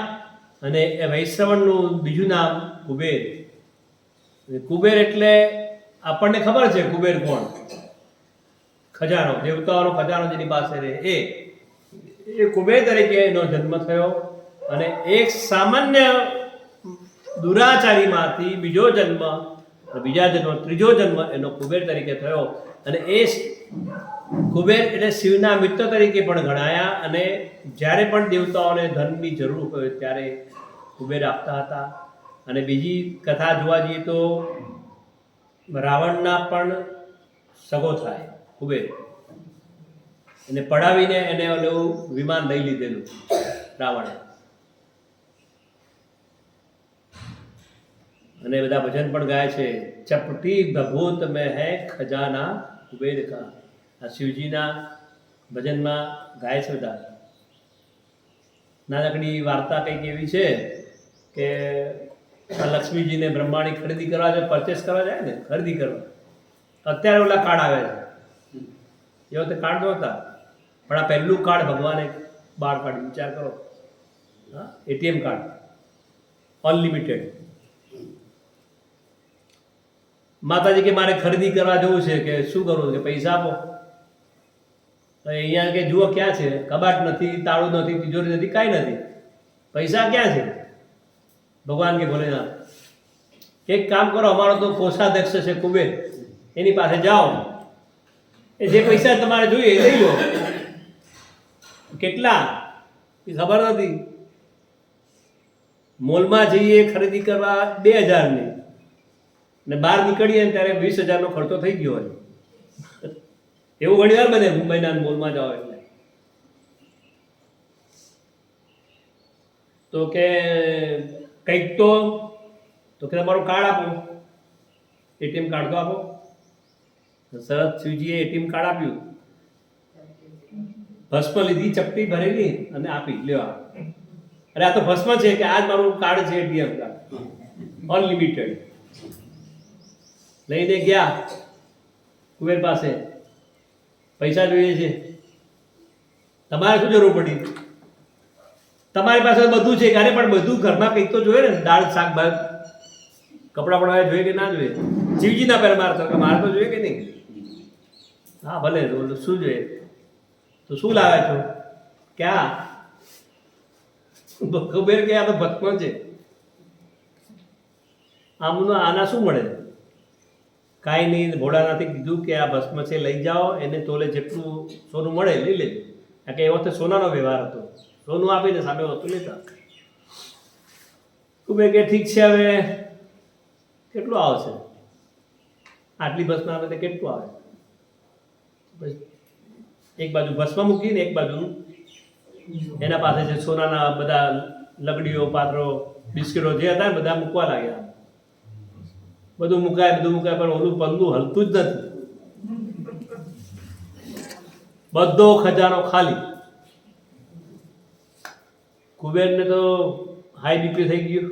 અને એ વૈશ્રવણનું બીજું નામ કુબેર. કુબેર એટલે આપણને ખબર છે કુબેર કોણ? ખજાનો, દેવતાઓનો ખજાનો જેની પાસે રહે એ કુબેર તરીકે એનો જન્મ થયો. અને એક સામાન્ય દુરાચારીમાંથી બીજો જન્મ, ત્રીજો જન્મ એનો કુબેર તરીકે થયો. અને એ કુબેર એટલે શિવના મિત્ર તરીકે પણ ગણાયા. અને જ્યારે પણ દેવતાઓને ધનની જરૂર હોય ત્યારે કુબેર આપતા હતા. અને બીજી કથા જોવા જઈએ તો રાવણના પણ સગો થાય કુબેર. એને પડાવીને એને ઓલું વિમાન લઈ લીધેલું રાવણે. અને બધા ભજન પણ ગાય છે, ચપટી ભભૂત મેં હૈ ખજાના કુબેર કા. આ શિવજીના ભજનમાં ગાય છે બધા. નાનકડી વાર્તા કંઈક એવી છે કે લક્ષ્મીજીને બ્રહ્માણી ખરીદી કરવા જાય, પરચેસ કરવા જાય ને, ખરીદી કરવા. અત્યારે ઓલા કાર્ડ આવે છે, એ વખતે કાર્ડ નહોતા, પણ આ પહેલું કાર્ડ ભગવાને બહાર કાઢ્યું. વિચાર કરો, હા, એટીએમ કાર્ડ અનલિમિટેડ. માતાજી કે મારે ખરીદી કરવા જવું છે, કે શું કરવું કે પૈસા આપો. અહીંયા કે જુઓ ક્યાં છે, કબાટ નથી, તાળું નથી, તિજોરી નથી, કાંઈ નથી, પૈસા ક્યાં છે? ભગવાન કે ભોલેનાથ એક કામ કરો, અમારો તો કોષાધ્યક્ષ છે કુબેર, એની પાસે જાઓ, એ જે પૈસા તમારે જોઈએ એ લઈ લો. કેટલા એ ખબર નથી. મોલમાં જઈએ ખરીદી કરવા 2000ની, ને બહાર નીકળીએ ને ત્યારે 20,000નો ખર્ચો થઈ ગયો હોય. એવું ઘણી વાર બને મુંબઈના મોલમાં જાઓ એટલે. તો કે કંઈક તો કે તમારું કાર્ડ આપો, એટીએમ કાર્ડ તો આપો. સરસ શિવજીએ એટીએમ કાર્ડ આપ્યું, ભસ્મ લીધી, ચપટી ભરેલી અને આપી, લ્યો. અરે આ તો ભસ્મ છે કે આજ મારું કાર્ડ છે એટીએમ કાર્ડ અનલિમિટેડ. લઈને ગયા કુબેર પાસે, પૈસા જોઈએ છે. તમારે શું જરૂર પડી? તમારી પાસે બધું છે, અરે પણ બધું ઘરમાં કંઈક તો જોઈએ ને, દાળ શાકભાજી કપડાં પડાવે જોઈએ કે ના જોઈએ? શિવજીના પહેલા મારે તો જોઈએ કે નહીં? હા ભલે, શું જોઈએ? તો શું લાવે છો? ક્યાં? કુબેર કે આ તો ભસ્મ છે. આના શું મળે? કાંઈ નહીં. ભોળાનાથે કીધું કે આ ભસ્મ છે, લઈ જાઓ, એને તોલે જેટલું સોનું મળે લઈ લેજો. કારણ કે એ વખતે સોનાનો વ્યવહાર હતો, સોનું આપીને સામે વસ્તુ લેતા. કુબેર કે ઠીક છે, હવે કેટલું આવશે? આટલી ભસ્મ આવે તો કેટલું આવે? એક બાજુ ભસ્મ મૂકીને એક બાજુ એના પાસે છે સોનાના બધા લગડીઓ, પાત્રો, બિસ્કીટો જે હતા ને બધા મૂકવા લાગ્યા. બધું મુકાય પણ ઓલું પલ્લું હલતું જ નથી. બધો ખજાનો ખાલી. કુબેરને તો હાઈ બીપી થઈ ગયું,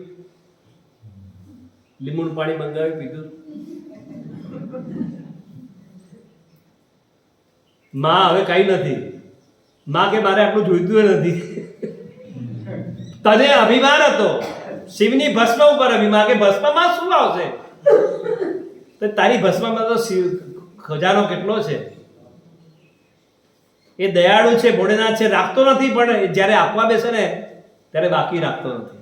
લીંબુનું પાણી મંગાવી પીધું. માં હવે કઈ નથી. માં કે મારે આટલું જોઈતું નથી. તને અભિમાન હતો શિવની ભસ્મ ઉપર અભિમાન, કે ભસ્મમાં શું આવશે? તારી ભસ્મમાં તો શિવ ખજાનો કેટલો છે. એ દયાળુ છે, ભોળેનાથ છે, રાખતો નથી, પણ જ્યારે આપવા બેસે ને ત્યારે બાકી રાખતો નથી.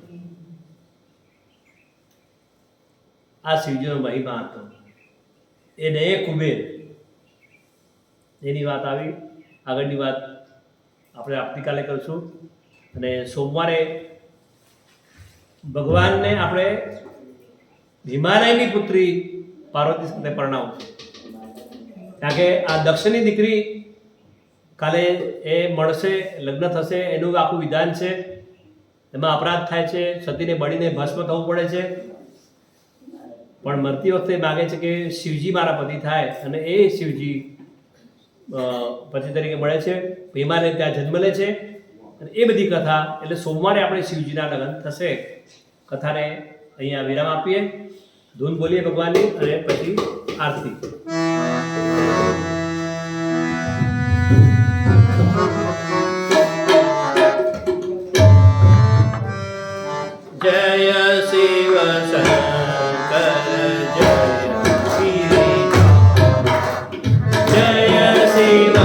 આ શિવજીનો મહિમા હતો. એને કુબેર એની વાત આવી. આગળની વાત આપણે આવતીકાલે કરીશું. અને સોમવારે ભગવાનને આપણે હિમાલયની પુત્રી પાર્વતી સાથે પરણાવશું. કારણ કે આ દક્ષની દીકરી કાલે એ મળશે, લગ્ન થશે, એનું આખું વિધાન છે. એમાં અપરાધ થાય છે, સતીને બળીને ભસ્મ થવું પડે છે. પણ મરતી વખતે માગે છે કે શિવજી મારા પતિ થાય, અને એ શિવજી પતિ તરીકે મળે છે. હિમાલય ત્યાં જન્મ લે છે. અને એ બધી કથા એટલે સોમવારે આપણે શિવજીના લગ્ન થશે. કથાને અહીંયા વિરામ આપીએ, ધૂન બોલીએ ભગવાનની, અને પછી આરતી. જય શિવ શંકર જય શિવ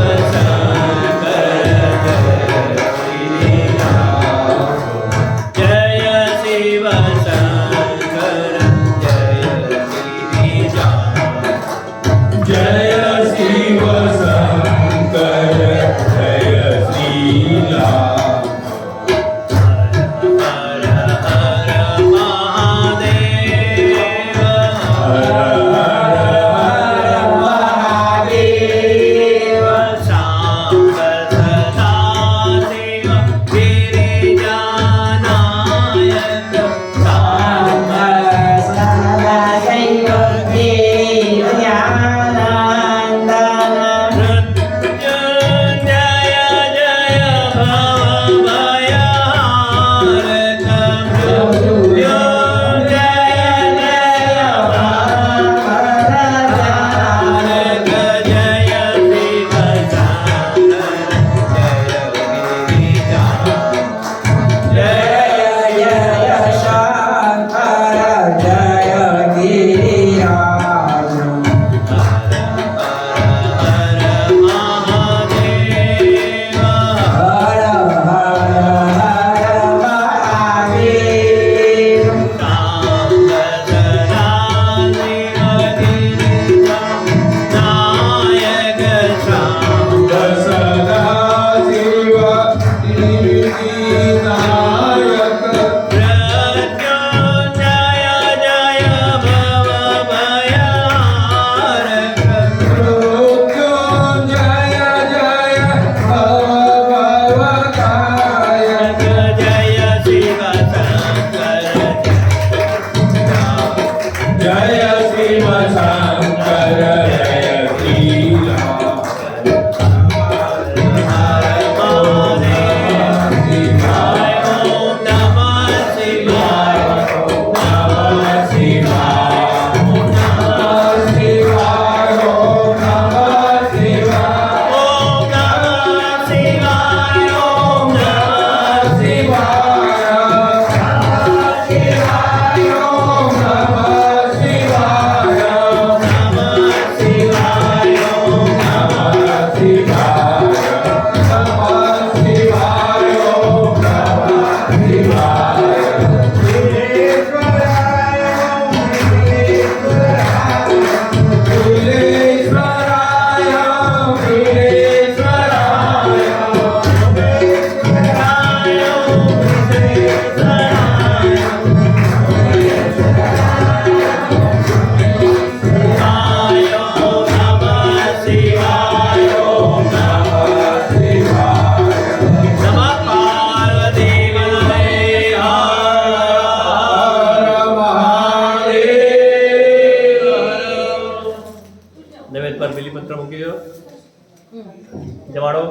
જવાડો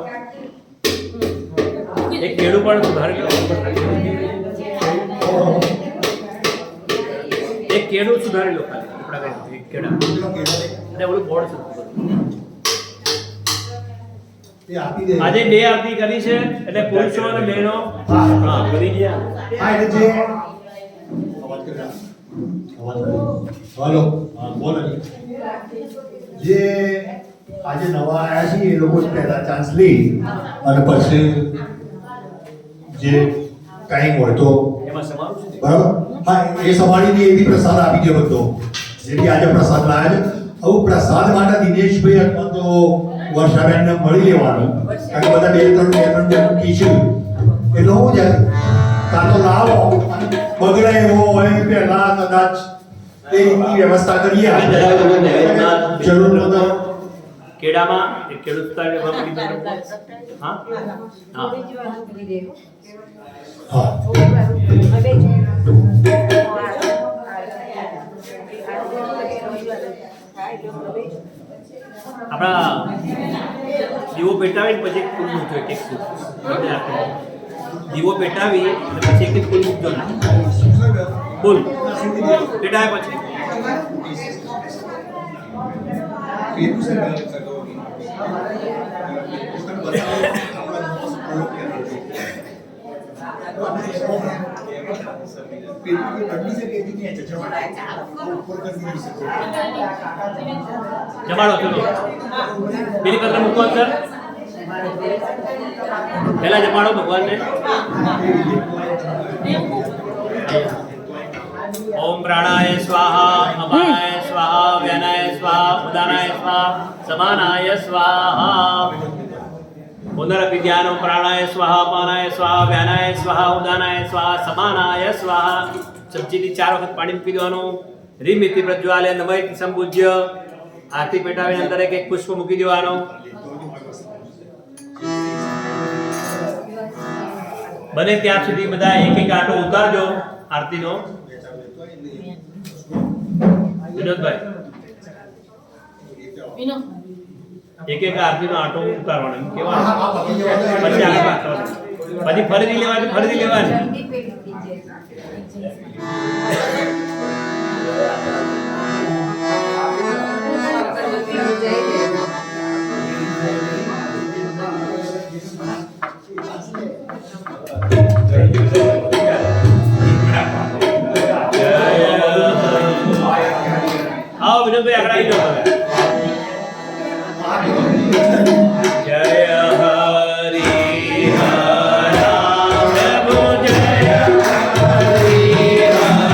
એક કેળું પણ સુધારી લો, એક કેળું સુધારી લો ખાલી આપણા કઈ એક કેળા અને ઓલું બોર્ડ આજે બે આરતી કરી છે એટલે પુરુષો અને બહેનો હા કરી ગયા.
હા એટલે જે અવાજ કરો. હાલો બોલો જે આજે નવા આવ્યા છે એ લોકો પહેલા ચાન્સ લઈ અને પછી જે ટાઈમ હોય તો
એમાં સમારું છે
બરાબર હા એ સંભાળીને એવી પ્રસાદ આપી દો બધો જે બી આજે પ્રસાદ લાવ્યા છે આવું પ્રસાદ માટે દિનેશભાઈ અથવા તો વર્ષાબેનને મળી લેવાનું કારણ કે બધા બે ત્રણ કી છે એટલે હું છે કાં તો લાવો અને બગડે એવો હોય પહેલા કદાચ એ રીતની વ્યવસ્થા કરીએ આપણે જરૂર નતો
કેડામાં એક ખેડૂત વિસ્તારની વાપરી દીધો. હા હા
હા
આપણા દીવો પેટાવીને પછી એક ફૂલ મૂકજો એક ફૂલ તમને આપો. દીવો પેટાવી અને પછી એક ફૂલ મૂકજો ને ફૂલ પેટાવે પછી જમાડો ચલો બીલી પત્ર મૂકો અંદર પહેલા જમાડો ભગવાનને. ઓમ પ્રાણાય સ્વાહા અપાનાય સ્વાહા વ્યાનાય સ્વાહા ઉદાનાય સ્વાહા સમાનાય સ્વાહા. પુનરપિધ્યાનો પ્રાણાય સ્વાહા અપાનાય સ્વાહા વ્યાનાય સ્વાહા ઉદાનાય સ્વાહા સમાનાય સ્વાહા. સબ્જીની 4 વખત પાણી મૂકી દેવાનું. રીમિતિ પ્રજ્વાલે નમયતિ સંપૂજ્ય. આરતી પેટાવીને અંદર એક પુષ્પ મૂકી દેવાનો. બને ત્યાં સુધી બધા એક એક આંટો ઉતારજો આરતીનો. વિનોદભાઈ એક એક આરતીનો આંટો ઉતારવાનો એમ કેવાનું. પછી આગળ રાખવાનું. પછી ફરીથી લેવાની. આવો વિનોદભાઈ આગળ આવી જાઓ. જય હરિ હરા પ્રભુ જય હરિ હરા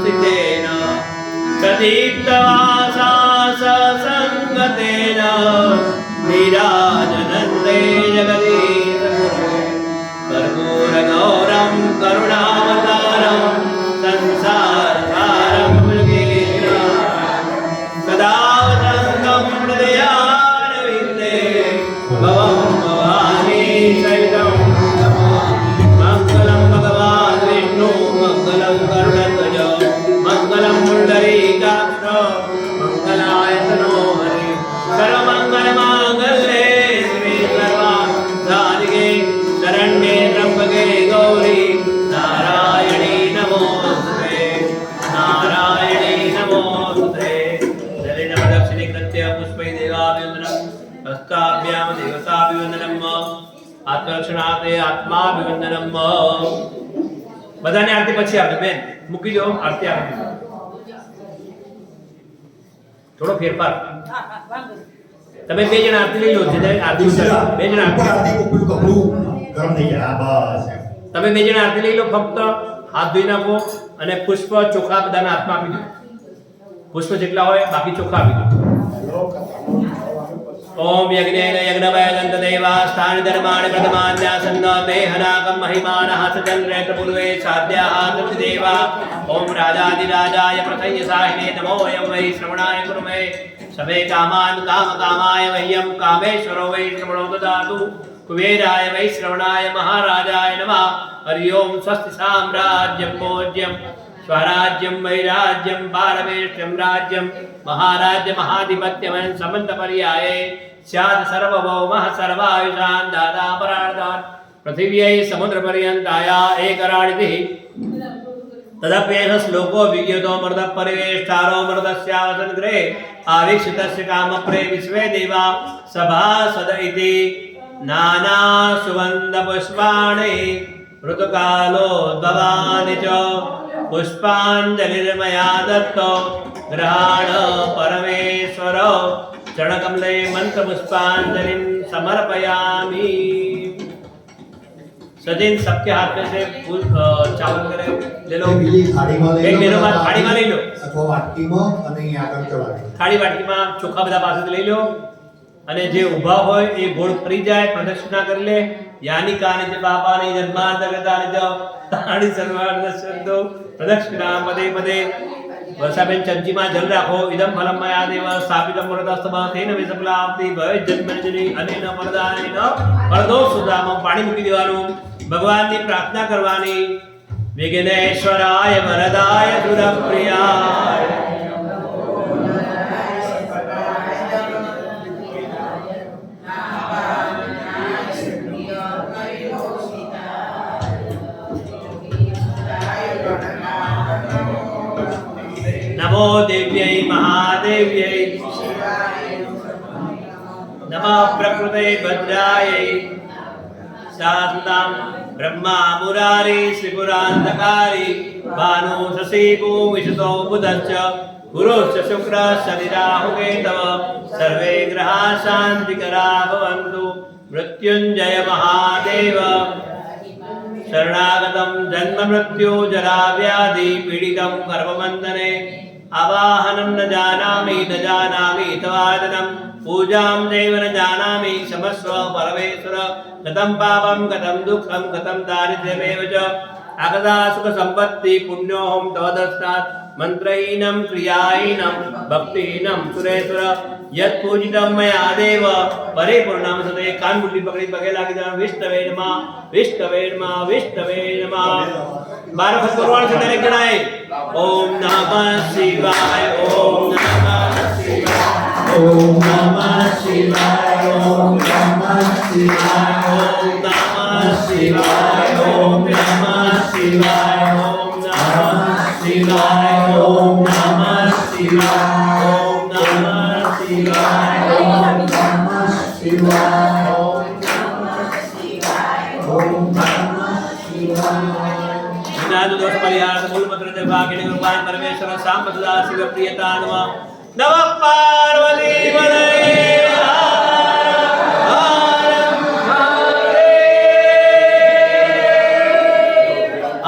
संस्थितेन प्रदीप्तवासा ससंगतेन नीराजनन्ते जगदीश कर्पूरगौरं करुणावतारं संसारसारं मृगेन्द्रं सदा वसन्तं हृदयारविन्दे भवं भवानी सहितं मङ्गलं भगवान् विष्णु मङ्गलं गरुडध्वज मङ्गलं पुण्डरीकाक्ष मङ्गलाय तनो हरि सर्वमङ्गलमाङ्गल्ये शिवे सर्वार्थसाधिके शरण्ये त्र्यम्बके गौरी नारायणी नमोस्तुते नारायणी नमोस्तुते जलेन प्रदक्षिणीकृत्य पुष्पै देवाभिवन्दनं हस्ताभ्यां देवताभिवन्दनम् आत्मरक्षणार्थे आत्माभिवन्दनम् બધાને આરતી પછી આપજો બેન મૂકી દો આરતી આપી દો થોડો ફેરફાર તમે બે જણ આરતી લઈ લો જે આરતી ઉતારો બે જણ
ઉપર
આરતી
આરતી ઉપર કપડું ગરમ થઈ જાય બસ એમ.
તમે બે જણ આરતી લઈ લો ફક્ત હાથ ધોઈ નાખો અને પુષ્પ ચોખા બધાના હાથમાં આપી દો પુષ્પ જેટલા હોય બાકી ચોખા આપી દો ओम यज्ञेन यज्ञवय गन्धदेवा स्थान धर्माणि प्रथमान्यासन्न ते हनाकं महिमानः सचन्द्रेन्द्र पूर्वे साध्याः देवा ओम राजाधिराजाय प्रथय साहिने नमो अयं वै श्रवणाय कुर्मे समे कामान् कामकामाय मह्यं कामेश्वरो वै श्रवणो ददातु कुबेराय वै श्रवणाय महाराजाय नमः हरि ओम स्वस्ति साम्राज्यं भोज्यं स्वराज्यं वैराज्यं पारमेष्ठ्यं राज्यं महाराज्य महाधिपत्यं समन्तपर्याये स्यात् सर्वभौमः सर्वायुषान् दाता परार्धान् पृथिव्यै समुद्रपर्यन्ताया एकराणितिः तदप्येष श्लोको विज्ञतो मर्दः परिवेष्टारो मर्दस्यावसन् गृहे आवीक्षितस्य कामप्रे विश्वे देवा सभासद इति नाना सुगन्धपुष्पाणि ऋतुकालोद्भवानि च पुष्पाञ्जलिर्मया दत्तो ग्रहाण परमेश्वर चरणकमले मंत्रपुष्पांजलिं समर्पयामि सजिन सबके हाथ में से फूल चावल करे ले लो
એ બીજી થાળીમાં લઈ
એક
લો
મેનો થાળીમાં લઈ લો
અથવા વાટકીમાં અને અહીં આગળ ચડાવી
થાળી વાટકીમાં ચોખા બધા પાસેથી લઈ લો અને જે ઊભા હોય એ ગોળ ફરી જાય પ્રદક્ષિણા કરી લે યાની કાને જે બાપાની જન્માંતરગતાને જ તાણી સર્વાર્થ શબ્દો પ્રદક્ષિણા પદે પદે वर्षाबेन चमचीमा जल राखो इदम फलम मया देव स्थापितम वरदस्तमा तेन विसफलाप्ति भय जन्मजनी अनेन वरदानेन वरदो सुदाम पाणी મૂકી દેવાનું ભગવાનની પ્રાર્થના કરવાની વિઘ્નેશ્વરાય વરદાય સુરપ્રિયાય नमो देव्यै महादेव्यै नमः प्रकृते भद्रायै शान्तां ब्रह्मा मुरारी श्रीपुरान्तकारी भानु शशि भूमिषतो बुधश्च गुरुश्च शुक्रः शनिराहुकेतव सर्वे ग्रहाः शान्तिकरा भवन्तु मृत्युञ्जय महादेव शरणागतं जन्म मृत्यु जरा व्याधि पीडितं कर्मबन्धने आवाहनं न जानामि तवादनं पूजां नैव न जानामि क्षमस्व परमेश्वर कथं पापं कथं दुःखं कथं दारिद्र्यमेव च आगता सुखसम्पत्ति पुण्योऽहं तवदस्तात् मन्त्रहीनं क्रियाहीनं भक्तिहीनं सुरेश्वर यत् पूजितं मया देव परिपूर्णं सते कानमुट्ठी पकड़ी पगे लागी जान विष्णवे नमः विष्णवे नमः विष्णवे नमः 12 वखत बोलવાનું છે દરેક જણાએ ઓમ નમઃ શિવાય ઓમ નમઃ શિવાય
ઓમ નમઃ શિવાય ઓમ નમઃ શિવાય
ઓમ નમઃ શિવાય ઓમ નમઃ શિવાય ઓમ નમઃ શિવાય ઓમ નમઃ શિવાય ઓમ નમઃ શિવાય ઓમ નમઃ શિવાય ઓમ નમઃ શિવાય नादु दोष परिहार मूल मंत्र जप भागिनी कृपान परमेश्वर सांब सदा शिव प्रियता नमः नमः पार्वती पतये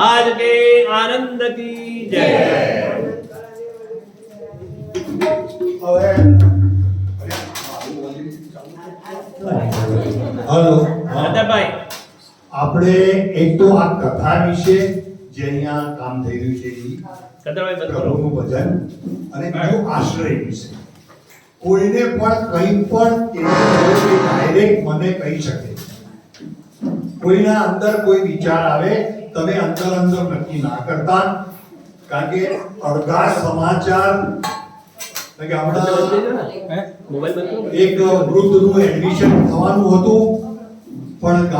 आज के आनंद की जय।
હલો
દાદાભાઈ
આપણે એક તો આ કથા વિશે જે અહીંયા કામ થઈ રહ્યું છે ઈ
દાદાભાઈ બંધ કરો.
પ્રભુનું ભજન અને બીજું આશ્રય વિશે કોઈને પણ કંઈ પણ ડાયરેક્ટ મને કહી શકે. કોઈના અંદર કોઈ વિચાર આવે તમે અંદર અંદર નક્કી ના કરતા, કારણ કે અડધા સમાચાર એટલે કે હમણાં
મોબાઈલ બંધ કરો.
એક વૃદ્ધનું એડમિશન થવાનું હતું પણ ગામ